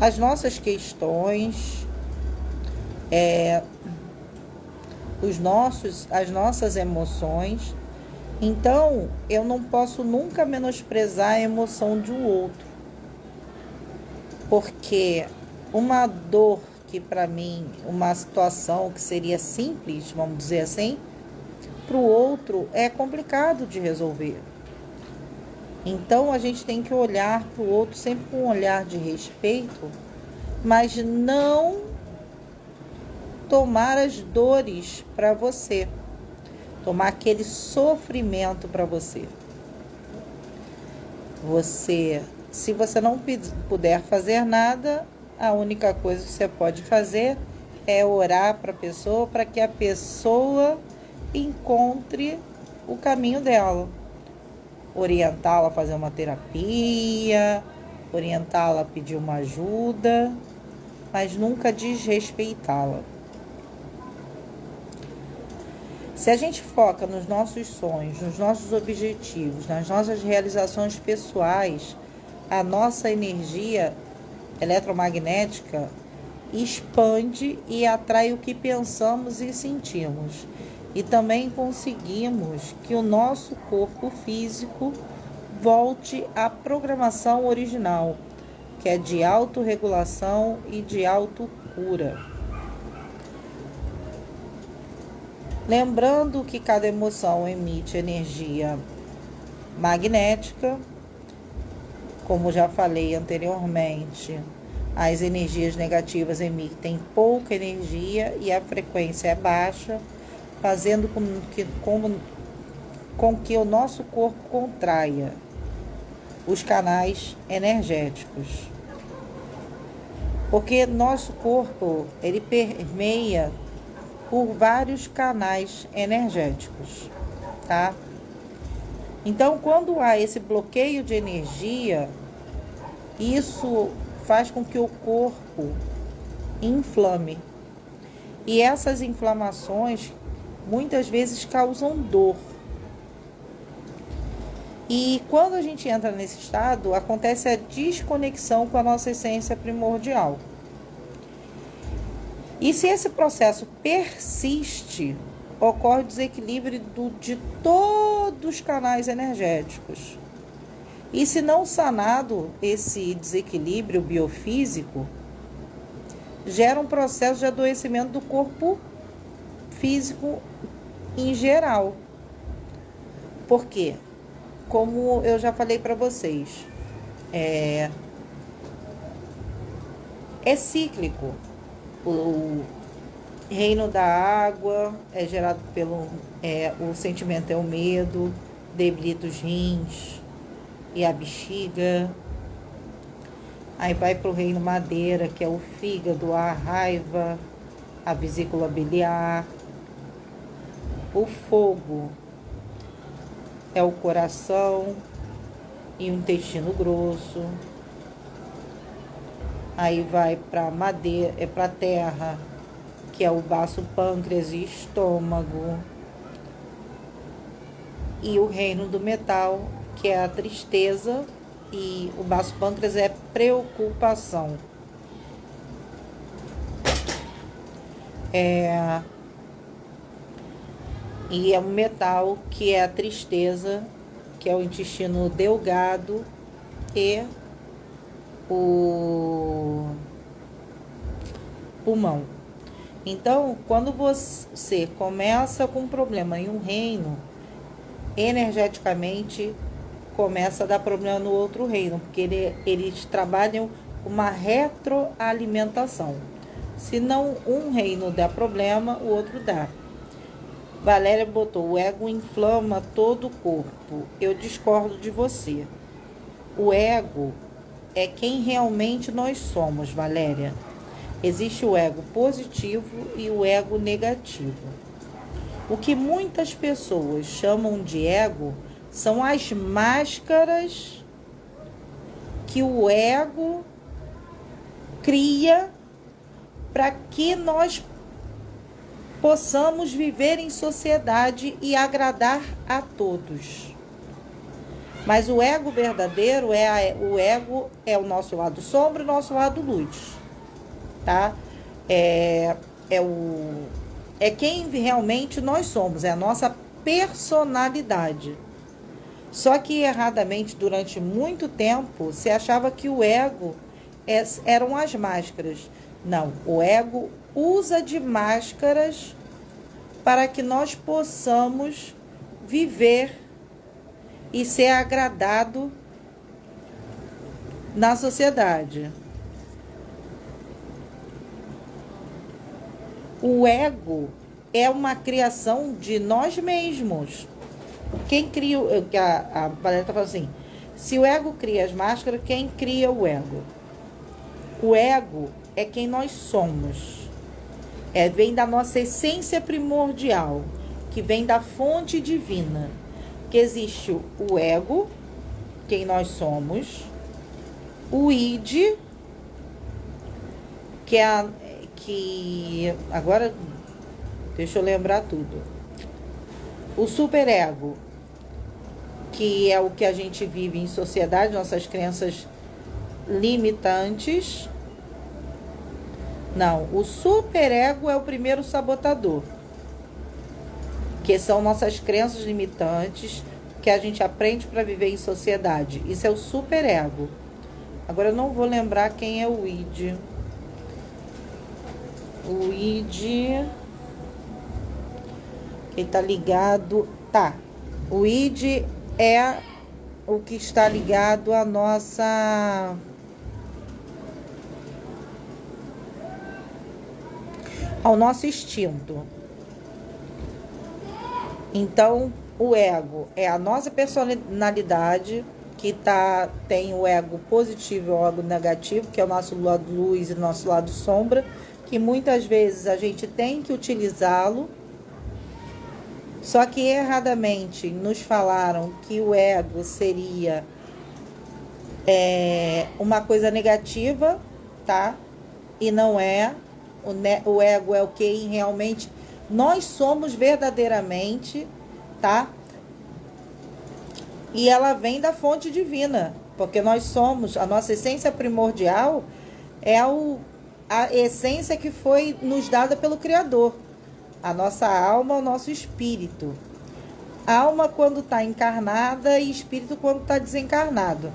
as nossas questões, as nossas emoções. Então, eu não posso nunca menosprezar a emoção de um outro, porque uma dor que para mim, uma situação que seria simples, vamos dizer assim, para o outro é complicado de resolver. Então, a gente tem que olhar para o outro sempre com um olhar de respeito, mas não tomar as dores para você, tomar aquele sofrimento para você. Se você não puder fazer nada, a única coisa que você pode fazer é orar para a pessoa, para que a pessoa encontre o caminho dela. Orientá-la a fazer uma terapia, orientá-la a pedir uma ajuda, mas nunca desrespeitá-la. Se a gente foca nos nossos sonhos, nos nossos objetivos, nas nossas realizações pessoais, a nossa energia eletromagnética expande e atrai o que pensamos e sentimos. E também conseguimos que o nosso corpo físico volte à programação original, que é de autorregulação e de autocura. Lembrando que cada emoção emite energia magnética. Como já falei anteriormente, as energias negativas emitem pouca energia e a frequência é baixa, fazendo com que o nosso corpo contraia os canais energéticos. Porque nosso corpo, ele permeia por vários canais energéticos, tá? Então, quando há esse bloqueio de energia, isso faz com que o corpo inflame. E essas inflamações muitas vezes causam dor. E quando a gente entra nesse estado, acontece a desconexão com a nossa essência primordial. E se esse processo persiste, ocorre o desequilíbrio de todos os canais energéticos. E se não sanado esse desequilíbrio biofísico, gera um processo de adoecimento do corpo físico em geral. Por quê? Como eu já falei para vocês, é cíclico. O reino da água é gerado pelo... o sentimento é o medo, debilita os rins e a bexiga. Aí vai para o reino madeira, que é o fígado, a raiva, a vesícula biliar. O fogo é o coração e o intestino grosso. Aí vai para madeira, para terra, que é o baço, pâncreas e estômago. E o reino do metal, que é a tristeza, e o baço pâncreas é preocupação. E é um metal, que é a tristeza, que é o intestino delgado e o pulmão. Então, quando você começa com um problema em um reino, energeticamente começa a dar problema no outro reino, porque eles trabalham uma retroalimentação. Se não um reino dá problema, o outro dá. Valéria botou: o ego inflama todo o corpo. Eu discordo de você. O ego é quem realmente nós somos, Valéria. Existe o ego positivo e o ego negativo. O que muitas pessoas chamam de ego são as máscaras que o ego cria para que nós possamos viver em sociedade e agradar a todos. Mas o ego verdadeiro é o nosso lado sombra e o nosso lado luz, tá? É quem realmente nós somos, é a nossa personalidade. Só que erradamente, durante muito tempo, se achava que o ego eram as máscaras. Não, o ego usa de máscaras para que nós possamos viver e ser agradado na sociedade. O ego é uma criação de nós mesmos. Quem cria... A Valéria está falando assim: se o ego cria as máscaras, quem cria o ego? O ego é quem nós somos. Vem da nossa essência primordial, que vem da fonte divina. Que existe o ego, quem nós somos, o id, agora deixa eu lembrar tudo. O superego, que é o que a gente vive em sociedade, nossas crenças limitantes. Não, o superego é o primeiro sabotador, que são nossas crenças limitantes que a gente aprende para viver em sociedade. Isso é o superego. Agora eu não vou lembrar quem é o id. O id, que está ligado... Tá, o id é o que está ligado à nossa... ao nosso instinto. Então, o ego é a nossa personalidade, que tem o ego positivo e o ego negativo, que é o nosso lado luz e o nosso lado sombra, que muitas vezes a gente tem que utilizá-lo. Só que erradamente nos falaram que o ego seria uma coisa negativa, tá? E não é. O ego é o que realmente nós somos verdadeiramente, tá? E ela vem da fonte divina, porque nós somos, a nossa essência primordial é a essência que foi nos dada pelo Criador. A nossa alma, o nosso espírito. Alma quando está encarnada e espírito quando está desencarnado.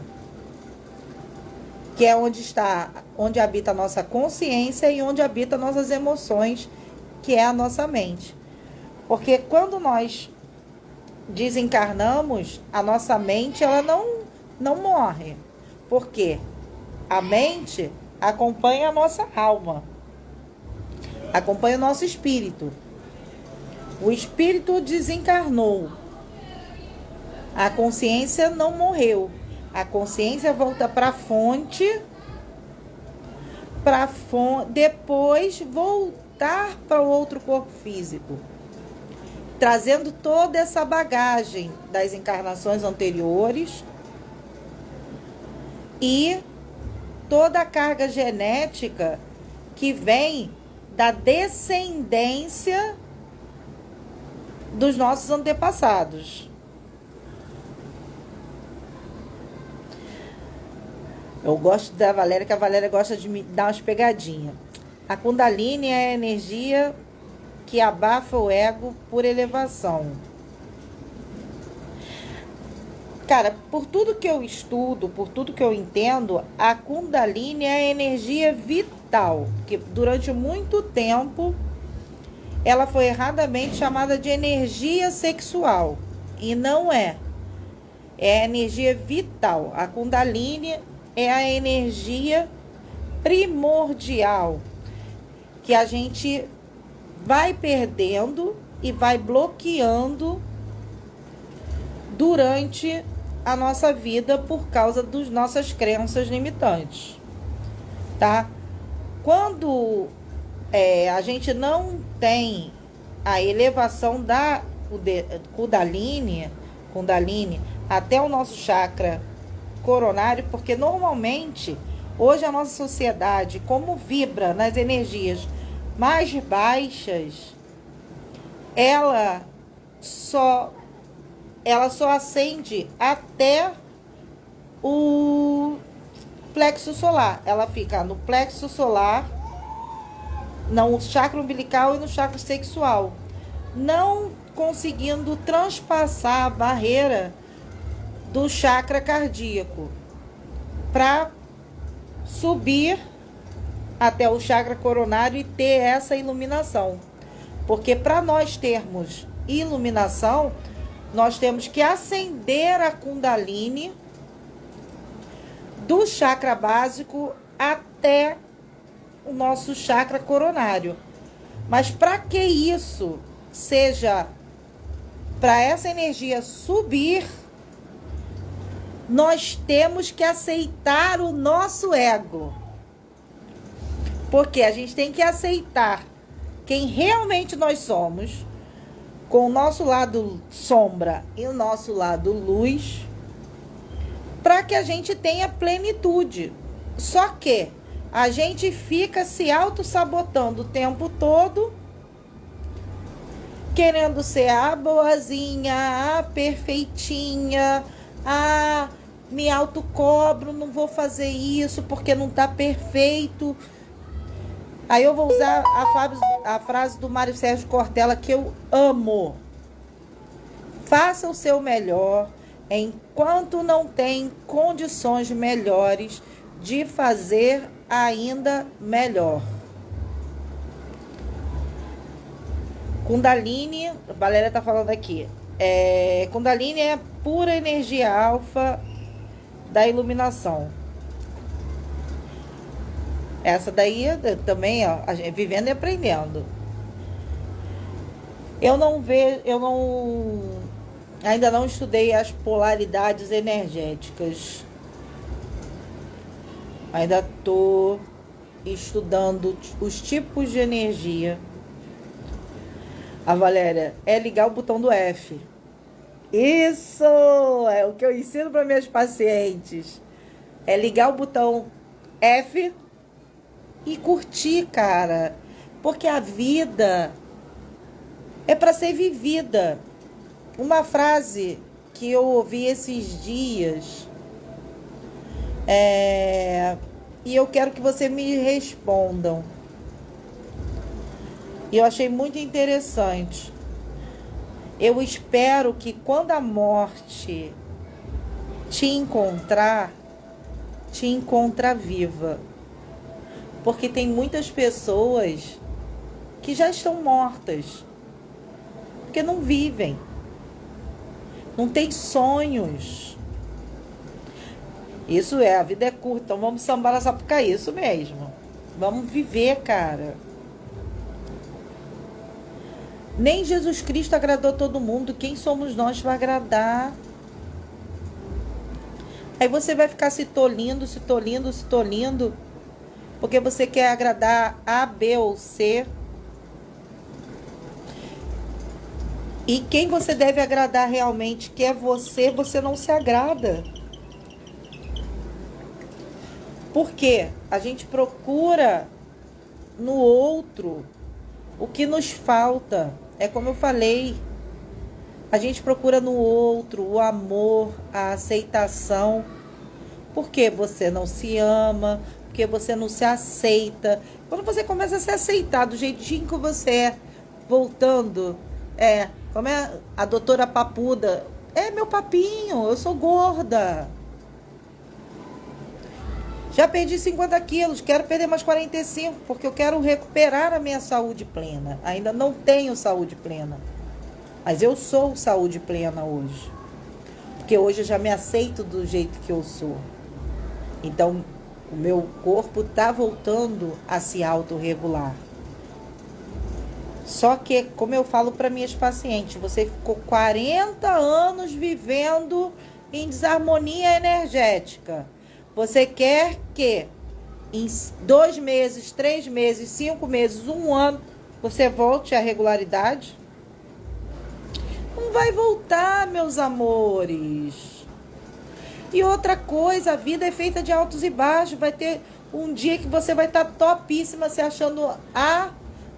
Que é onde habita a nossa consciência e onde habita nossas emoções, que é a nossa mente. Porque quando nós desencarnamos, a nossa mente ela não morre. Porque a mente acompanha a nossa alma, acompanha o nosso espírito. O espírito desencarnou, a consciência não morreu. A consciência volta para a fonte, depois voltar para o outro corpo físico, trazendo toda essa bagagem das encarnações anteriores e toda a carga genética que vem da descendência dos nossos antepassados. Eu gosto da Valéria, que a Valéria gosta de me dar umas pegadinhas. A Kundalini é a energia que abafa o ego por elevação. Cara, por tudo que eu estudo, por tudo que eu entendo, a Kundalini é a energia vital, que durante muito tempo ela foi erradamente chamada de energia sexual. E não é. É a energia vital. A Kundalini é a energia primordial que a gente vai perdendo e vai bloqueando durante a nossa vida por causa das nossas crenças limitantes, tá? Quando a gente não tem a elevação da Kundalini até o nosso chakra coronário, porque normalmente hoje a nossa sociedade, como vibra nas energias mais baixas, ela só acende até o plexo solar. Ela fica no plexo solar, no chakra umbilical e no chakra sexual, não conseguindo transpassar a barreira do chakra cardíaco para subir até o chakra coronário e ter essa iluminação. Porque para nós termos iluminação, nós temos que acender a Kundalini do chakra básico até o nosso chakra coronário. Mas para que isso seja, para essa energia subir, nós temos que aceitar o nosso ego. Porque a gente tem que aceitar quem realmente nós somos, com o nosso lado sombra e o nosso lado luz, para que a gente tenha plenitude. Só que a gente fica se auto-sabotando o tempo todo, querendo ser a boazinha, a perfeitinha, a me autocobro, não vou fazer isso porque não está perfeito. Aí eu vou usar a frase do Mário Sérgio Cortella, que eu amo. Faça o seu melhor enquanto não tem condições melhores de fazer ainda melhor. Kundalini, a Valéria está falando aqui. Kundalini é a pura energia alfa da iluminação. Essa daí também, ó, vivendo e aprendendo. Ainda não estudei as polaridades energéticas. Ainda estou estudando os tipos de energia. A Valéria, é ligar o botão do F. Isso é o que eu ensino para minhas pacientes. É ligar o botão F e curtir, cara. Porque a vida é para ser vivida. Uma frase que eu ouvi esses dias, e eu quero que você me respondam. E eu achei muito interessante. Eu espero que quando a morte te encontrar, te encontra viva. Porque tem muitas pessoas que já estão mortas. Porque não vivem. Não tem sonhos. Isso é, a vida é curta, então vamos sambar a Sapucaí, isso mesmo. Vamos viver, cara. Nem Jesus Cristo agradou todo mundo. Quem somos nós para agradar? Aí você vai ficar se tolindo, porque você quer agradar A, B ou C. E quem você deve agradar realmente, que é você, você não se agrada. Por quê? A gente procura no outro o que nos falta. É como eu falei, a gente procura no outro o amor, a aceitação. Porque você não se ama, porque você não se aceita. Quando você começa a se aceitar do jeitinho que você é, voltando, como é a doutora Papuda, meu papinho, eu sou gorda. Já perdi 50 quilos, quero perder mais 45, porque eu quero recuperar a minha saúde plena. Ainda não tenho saúde plena, mas eu sou saúde plena hoje. Porque hoje eu já me aceito do jeito que eu sou. Então, o meu corpo está voltando a se autorregular. Só que, como eu falo para minhas pacientes, você ficou 40 anos vivendo em desarmonia energética. Você quer que em 2 meses, 3 meses, 5 meses, 1 ano, você volte à regularidade? Não vai voltar, meus amores. E outra coisa, a vida é feita de altos e baixos. Vai ter um dia que você vai estar topíssima, se achando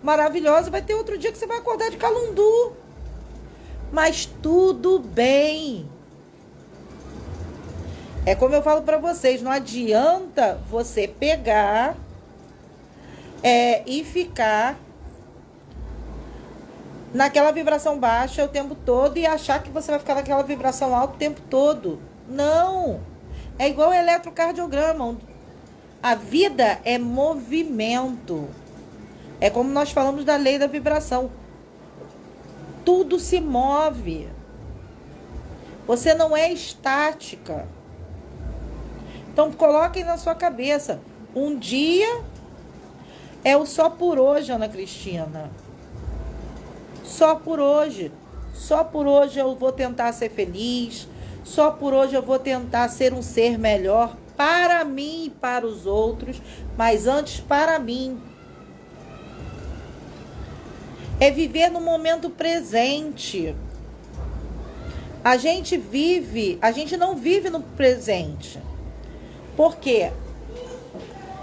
maravilhosa. Vai ter outro dia que você vai acordar de calundu. Mas tudo bem. É como eu falo para vocês, não adianta você pegar e ficar naquela vibração baixa o tempo todo e achar que você vai ficar naquela vibração alta o tempo todo. Não. É igual o eletrocardiograma. A vida é movimento. É como nós falamos da lei da vibração. Tudo se move. Você não é estática. Então, coloquem na sua cabeça. Um dia é o só por hoje, Ana Cristina. Só por hoje. Só por hoje eu vou tentar ser feliz. Só por hoje eu vou tentar ser um ser melhor para mim e para os outros. Mas antes, para mim. É viver no momento presente. A gente não vive no presente. Porque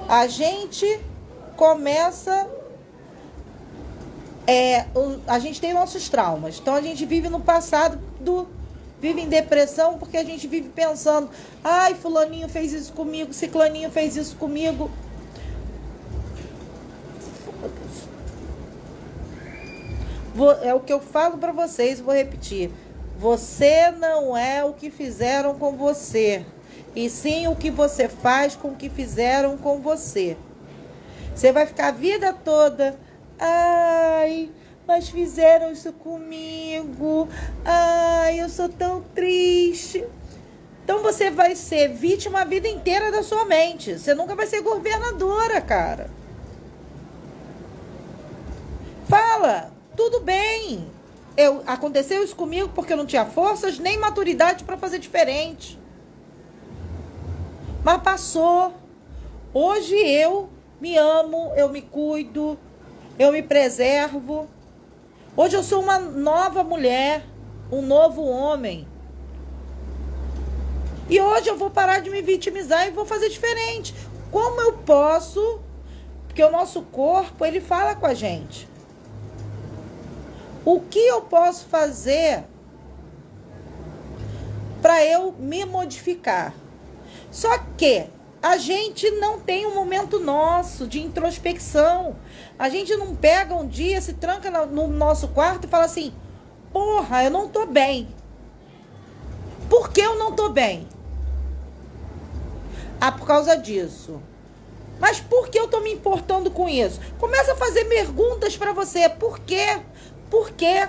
a gente começa... a gente tem nossos traumas. Então a gente vive no passado, vive em depressão, porque a gente vive pensando: ai, fulaninho fez isso comigo, ciclaninho fez isso comigo. É o que eu falo para vocês, vou repetir. Você não é o que fizeram com você, e sim o que você faz com o que fizeram com você. Você vai ficar a vida toda: ai, mas fizeram isso comigo. Ai, eu sou tão triste. Então você vai ser vítima a vida inteira da sua mente. Você nunca vai ser governadora, cara. Fala, tudo bem. Aconteceu isso comigo porque eu não tinha forças nem maturidade para fazer diferente. Mas passou. Hoje eu me amo, eu me cuido, eu me preservo. Hoje eu sou uma nova mulher, um novo homem. E hoje eu vou parar de me vitimizar e vou fazer diferente. Como eu posso? Porque o nosso corpo, ele fala com a gente. O que eu posso fazer para eu me modificar? Só que a gente não tem um momento nosso de introspecção. A gente não pega um dia, se tranca no nosso quarto e fala assim: porra, eu não tô bem. Por que eu não tô bem? Ah, por causa disso. Mas por que eu tô me importando com isso? Começa a fazer perguntas pra você. Por quê? Por quê?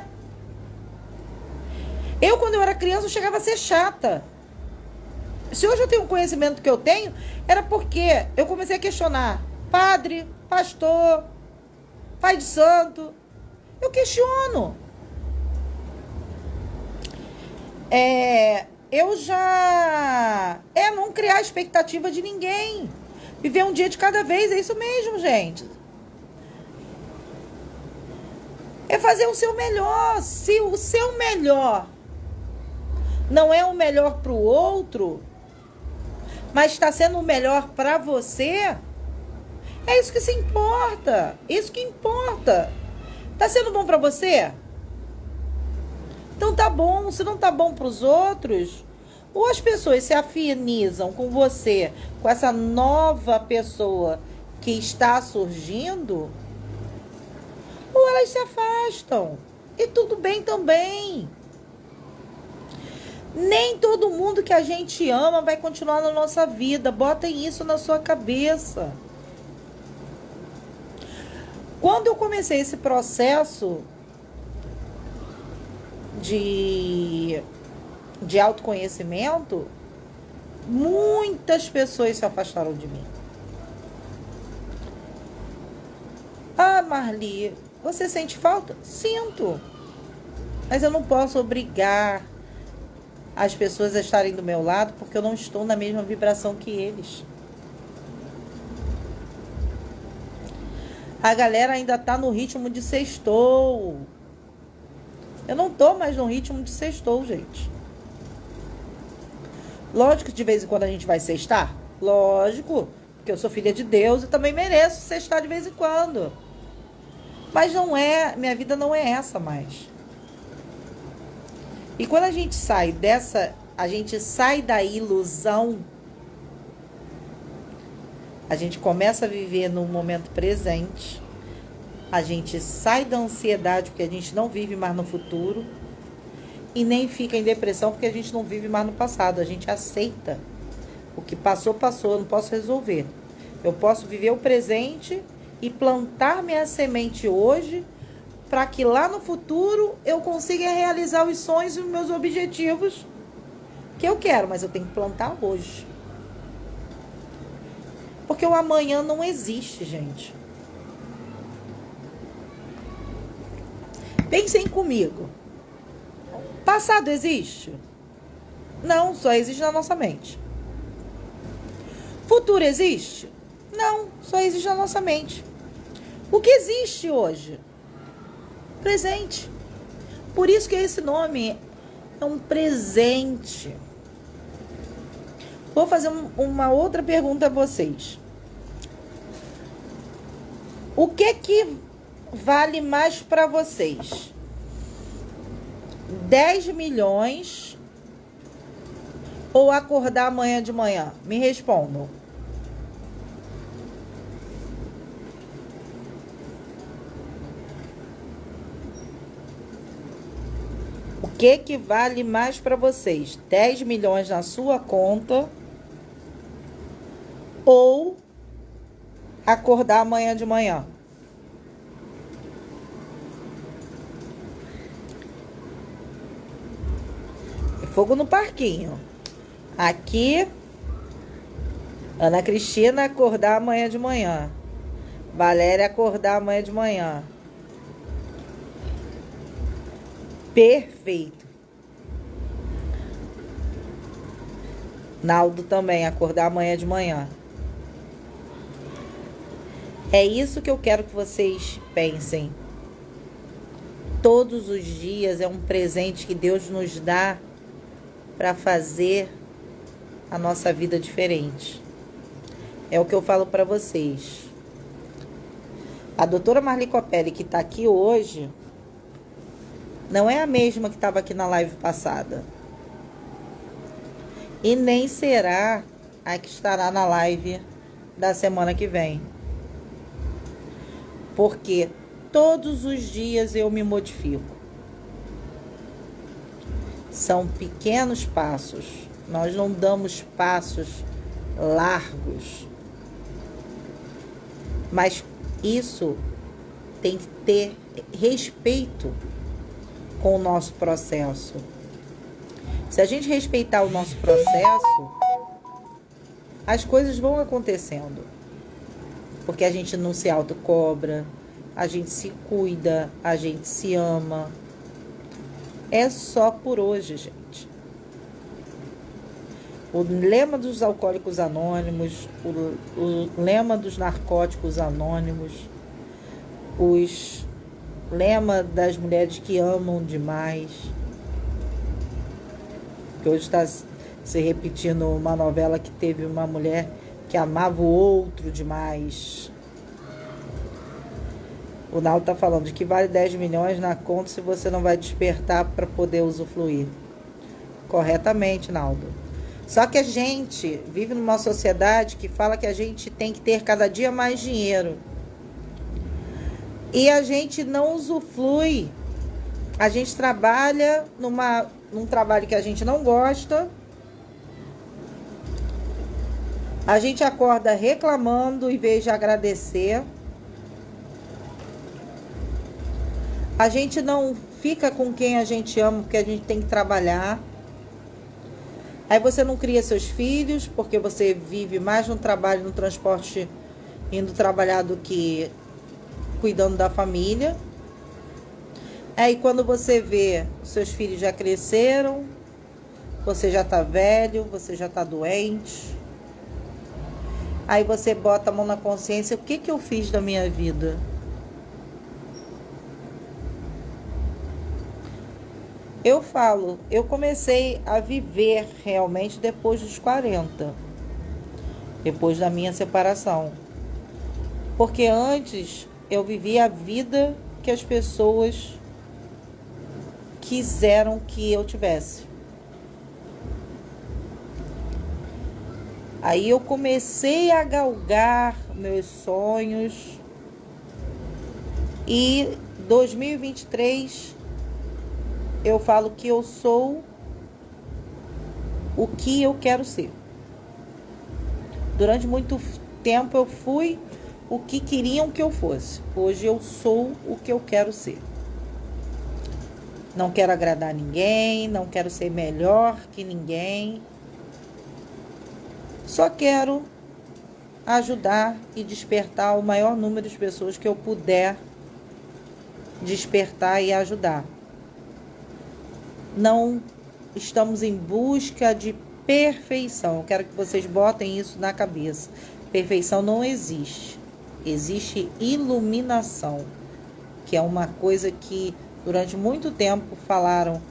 Eu, quando eu era criança, eu chegava a ser chata. Se hoje eu tenho o conhecimento que eu tenho, era porque eu comecei a questionar. Padre, pastor, pai de santo. Eu questiono. Eu já... não criar expectativa de ninguém. Viver um dia de cada vez, é isso mesmo, gente. É fazer o seu melhor. Se o seu melhor não é o melhor para o outro, mas está sendo o melhor para você, é isso que se importa. Isso que importa. Tá sendo bom para você? Então tá bom. Se não tá bom para os outros, ou as pessoas se afinizam com você, com essa nova pessoa que está surgindo, ou elas se afastam. E tudo bem também. Nem todo mundo que a gente ama vai continuar na nossa vida. Botem isso na sua cabeça. Quando eu comecei esse processo de autoconhecimento, muitas pessoas se afastaram de mim. Ah, Marli, você sente falta? Sinto. Mas eu não posso obrigar as pessoas a estarem do meu lado porque eu não estou na mesma vibração que eles. A galera ainda tá no ritmo de sextou. Eu não tô mais no ritmo de sextou, gente. Lógico que de vez em quando a gente vai sextar. Lógico, porque eu sou filha de Deus e também mereço sextar de vez em quando. Mas não é, minha vida não é essa mais. E quando a gente sai da ilusão, a gente começa a viver no momento presente, a gente sai da ansiedade porque a gente não vive mais no futuro e nem fica em depressão porque a gente não vive mais no passado. A gente aceita. O que passou, passou, eu não posso resolver. Eu posso viver o presente e plantar minha semente hoje para que lá no futuro eu consiga realizar os sonhos e os meus objetivos que eu quero, mas eu tenho que plantar hoje. Porque o amanhã não existe, gente. Pensem comigo. Passado existe? Não, só existe na nossa mente. Futuro existe? Não, só existe na nossa mente. O que existe hoje? Presente. Por isso que esse nome é um presente. Vou fazer uma outra pergunta a vocês. O que vale mais para vocês? 10 milhões ou acordar amanhã de manhã? Me respondam. O que vale mais para vocês? 10 milhões na sua conta ou acordar amanhã de manhã? Fogo no parquinho. Aqui, Ana Cristina acordar amanhã de manhã. Valéria acordar amanhã de manhã. Perfeito. Naldo também acordar amanhã de manhã. É isso que eu quero que vocês pensem. Todos os dias é um presente que Deus nos dá para fazer a nossa vida diferente. É o que eu falo para vocês. A doutora Marli Copelli, que está aqui hoje, não é a mesma que estava aqui na live passada. E nem será a que estará na live da semana que vem. Porque todos os dias eu me modifico. São pequenos passos. Nós não damos passos largos. Mas isso tem que ter respeito com o nosso processo. Se a gente respeitar o nosso processo, as coisas vão acontecendo. Porque a gente não se autocobra, a gente se cuida, a gente se ama. É só por hoje, gente. O lema dos alcoólicos anônimos, o lema dos narcóticos anônimos, os lema das mulheres que amam demais, que hoje está se repetindo uma novela que teve uma mulher que amava o outro demais. O Naldo está falando de que vale 10 milhões na conta se você não vai despertar para poder usufruir. Corretamente, Naldo. Só que a gente vive numa sociedade que fala que a gente tem que ter cada dia mais dinheiro. E a gente não usufrui. A gente trabalha num trabalho que a gente não gosta. A gente acorda reclamando em vez de agradecer. A gente não fica com quem a gente ama porque a gente tem que trabalhar. Aí você não cria seus filhos porque você vive mais no trabalho, no transporte, indo trabalhar do que cuidando da família. Aí quando você vê, seus filhos já cresceram, você já tá velho, você já tá doente. Aí você bota a mão na consciência, o que eu fiz da minha vida? Eu falo, eu comecei a viver realmente depois dos 40, depois da minha separação. Porque antes eu vivia a vida que as pessoas quiseram que eu tivesse. Aí eu comecei a galgar meus sonhos e 2023 eu falo que eu sou o que eu quero ser. Durante muito tempo eu fui o que queriam que eu fosse. Hoje eu sou o que eu quero ser. Não quero agradar ninguém, não quero ser melhor que ninguém. Só quero ajudar e despertar o maior número de pessoas que eu puder despertar e ajudar. Não estamos em busca de perfeição. Eu quero que vocês botem isso na cabeça. Perfeição não existe. Existe iluminação, que é uma coisa que durante muito tempo falaram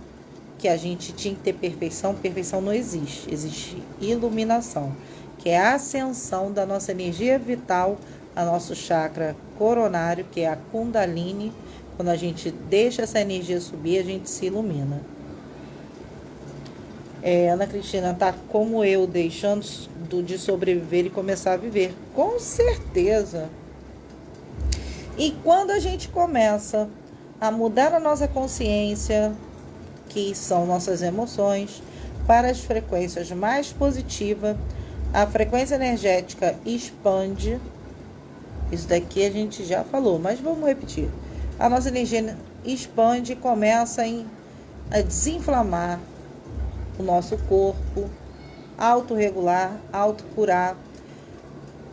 que a gente tinha que ter perfeição. Perfeição não existe. Existe iluminação, que é a ascensão da nossa energia vital a nosso chakra coronário, que é a Kundalini. Quando a gente deixa essa energia subir, a gente se ilumina. Ana Cristina tá como eu, deixando de sobreviver e começar a viver. Com certeza. E quando a gente começa a mudar a nossa consciência, que são nossas emoções, para as frequências mais positivas, a frequência energética expande. Isso daqui a gente já falou, mas vamos repetir. A nossa energia expande e começa a desinflamar o nosso corpo, autorregular, autocurar,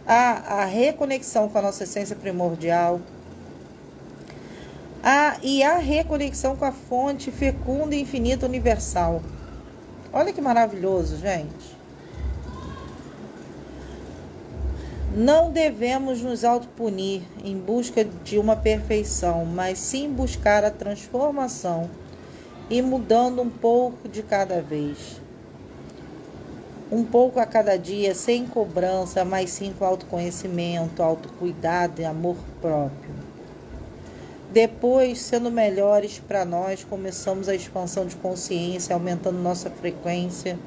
a reconexão com a nossa essência primordial, e a reconexão com a fonte fecunda e infinita universal. Olha que maravilhoso, gente. Não devemos nos autopunir em busca de uma perfeição, mas sim buscar a transformação e mudando um pouco de cada vez. Um pouco a cada dia, sem cobrança, mas sim com autoconhecimento, autocuidado e amor próprio. Depois, sendo melhores para nós, começamos a expansão de consciência, aumentando nossa frequência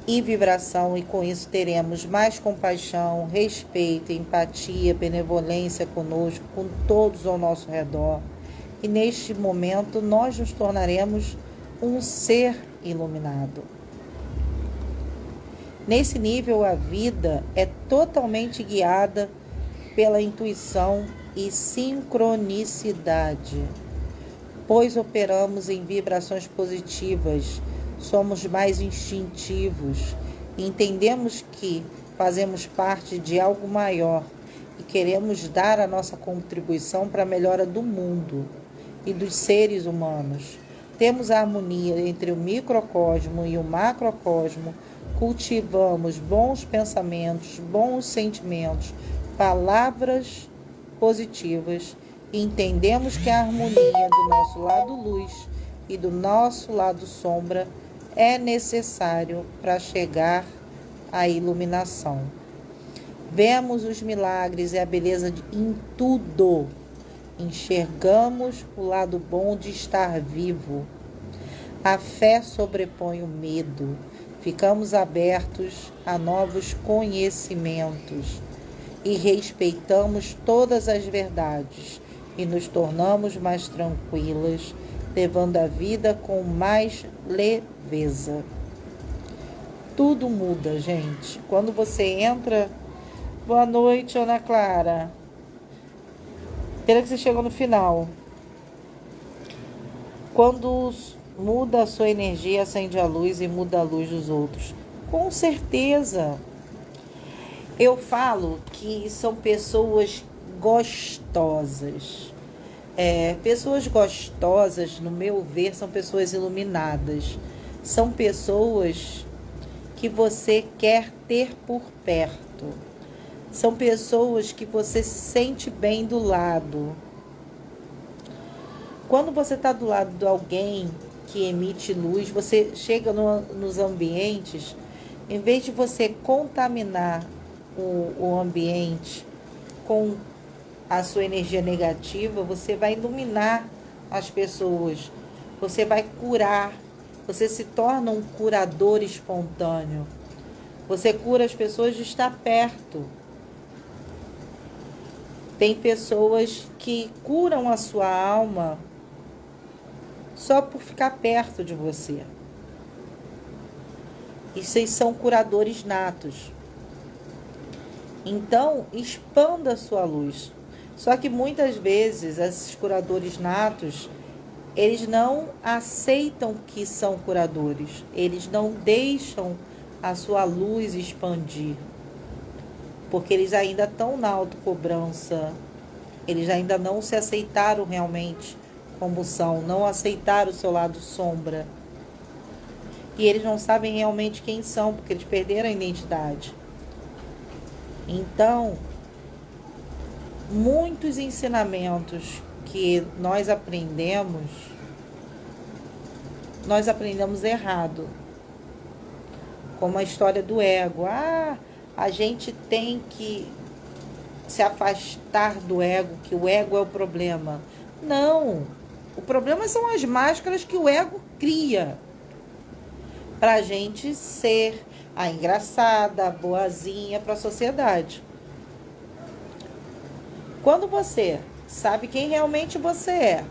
e vibração, e com isso teremos mais compaixão, respeito, empatia, benevolência conosco, com todos ao nosso redor. E neste momento nós nos tornaremos um ser iluminado. Nesse nível, a vida é totalmente guiada pela intuição e sincronicidade, pois operamos em vibrações positivas, somos mais instintivos, entendemos que fazemos parte de algo maior e queremos dar a nossa contribuição para a melhora do mundo e dos seres humanos. Temos a harmonia entre o microcosmo e o macrocosmo, cultivamos bons pensamentos, bons sentimentos, palavras positivas e entendemos que a harmonia do nosso lado luz e do nosso lado sombra é necessário para chegar à iluminação. Vemos os milagres e a beleza em tudo. Enxergamos o lado bom de estar vivo. A fé sobrepõe o medo. Ficamos abertos a novos conhecimentos e respeitamos todas as verdades e nos tornamos mais tranquilas, levando a vida com mais leveza. Tudo muda, gente. Quando você entra... Boa noite, Ana Clara. Pena que você chegou no final. Quando muda a sua energia, acende a luz e muda a luz dos outros. Com certeza. Eu falo que são pessoas gostosas. Pessoas gostosas, no meu ver, são pessoas iluminadas. São pessoas que você quer ter por perto. São pessoas que você se sente bem do lado. Quando você está do lado de alguém que emite luz, você chega nos ambientes, em vez de você contaminar o ambiente com a sua energia negativa, você vai iluminar as pessoas, você vai curar, você se torna um curador espontâneo. Você cura as pessoas de estar perto. Tem pessoas que curam a sua alma só por ficar perto de você. E vocês são curadores natos. Então, expanda a sua luz. Só que muitas vezes, esses curadores natos, eles não aceitam que são curadores. Eles não deixam a sua luz expandir. Porque eles ainda estão na autocobrança. Eles ainda não se aceitaram realmente como são. Não aceitaram o seu lado sombra. E eles não sabem realmente quem são, porque eles perderam a identidade. Então, muitos ensinamentos que nós aprendemos errado. Como a história do ego. A gente tem que se afastar do ego, que o ego é o problema. Não. O problema são as máscaras que o ego cria para a gente ser a engraçada, a boazinha para a sociedade. Quando você sabe quem realmente você é,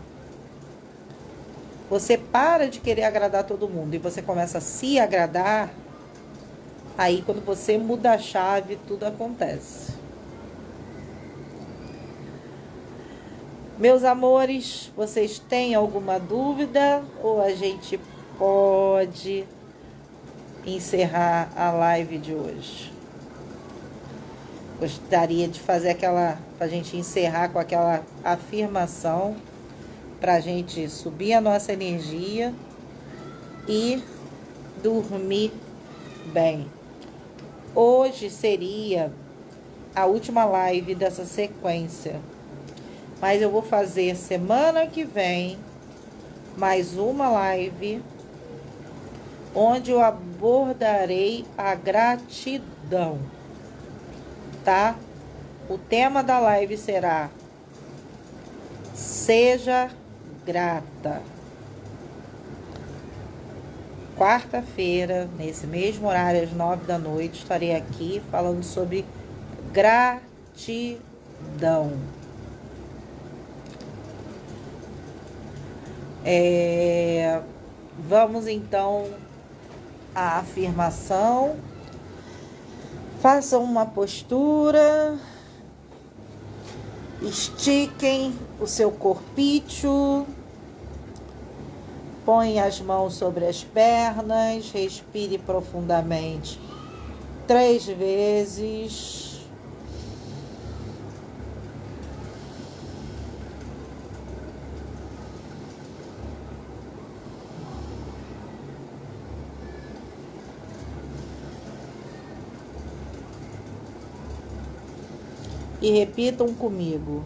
você para de querer agradar todo mundo e você começa a se agradar, aí quando você muda a chave, tudo acontece. Meus amores, vocês têm alguma dúvida ou a gente pode encerrar a live de hoje? Gostaria de fazer pra gente encerrar com aquela afirmação, pra gente subir a nossa energia e dormir bem. Hoje seria a última live dessa sequência, mas eu vou fazer semana que vem mais uma live onde eu abordarei a gratidão, tá? O tema da live será Seja Grata. Quarta-feira, nesse mesmo horário, às 9 da noite, estarei aqui falando sobre gratidão. Vamos então à afirmação. Façam uma postura, estiquem o seu corpício, põe as mãos sobre as pernas, respire profundamente 3 vezes. E repitam comigo.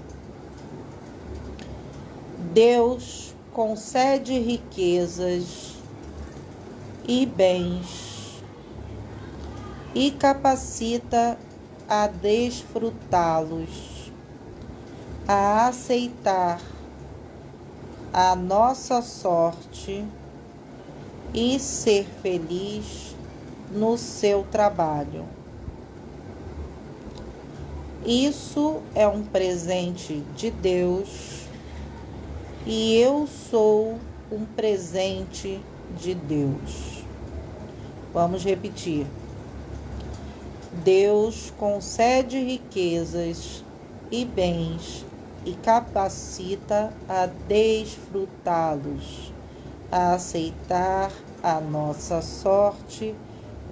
Deus concede riquezas e bens e capacita a desfrutá-los, a aceitar a nossa sorte e ser feliz no seu trabalho. Isso é um presente de Deus e eu sou um presente de Deus. Vamos repetir. Deus concede riquezas e bens e capacita a desfrutá-los, a aceitar a nossa sorte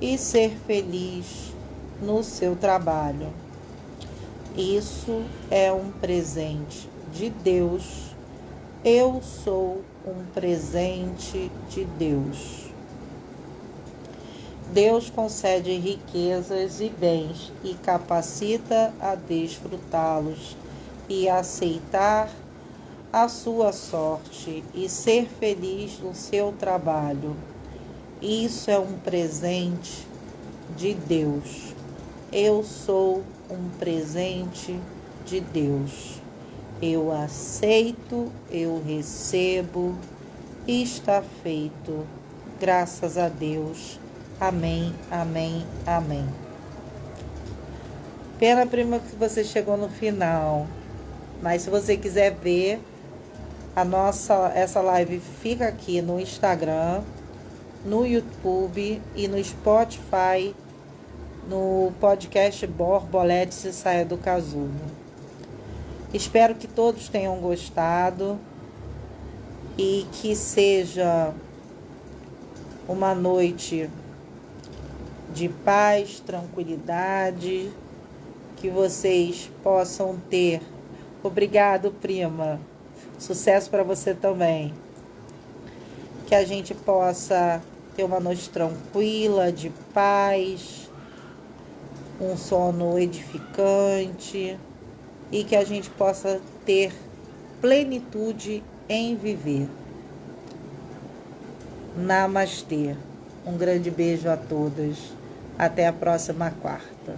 e ser feliz no seu trabalho. Isso é um presente de Deus. Eu sou um presente de Deus. Deus concede riquezas e bens e capacita a desfrutá-los e aceitar a sua sorte e ser feliz no seu trabalho. Isso é um presente de Deus. Eu sou um presente de Deus. Eu aceito, eu recebo e está feito. Graças a Deus. Amém, amém, amém. Pena, prima, que você chegou no final. Mas se você quiser ver, essa live fica aqui no Instagram, no YouTube e no Spotify, no podcast Borboletes e Saia do Casulo. Espero que todos tenham gostado e que seja uma noite de paz, tranquilidade, que vocês possam ter. Obrigado, prima. Sucesso para você também. Que a gente possa ter uma noite tranquila, de paz, um sono edificante e que a gente possa ter plenitude em viver. Namastê. Um grande beijo a todas. Até a próxima quarta.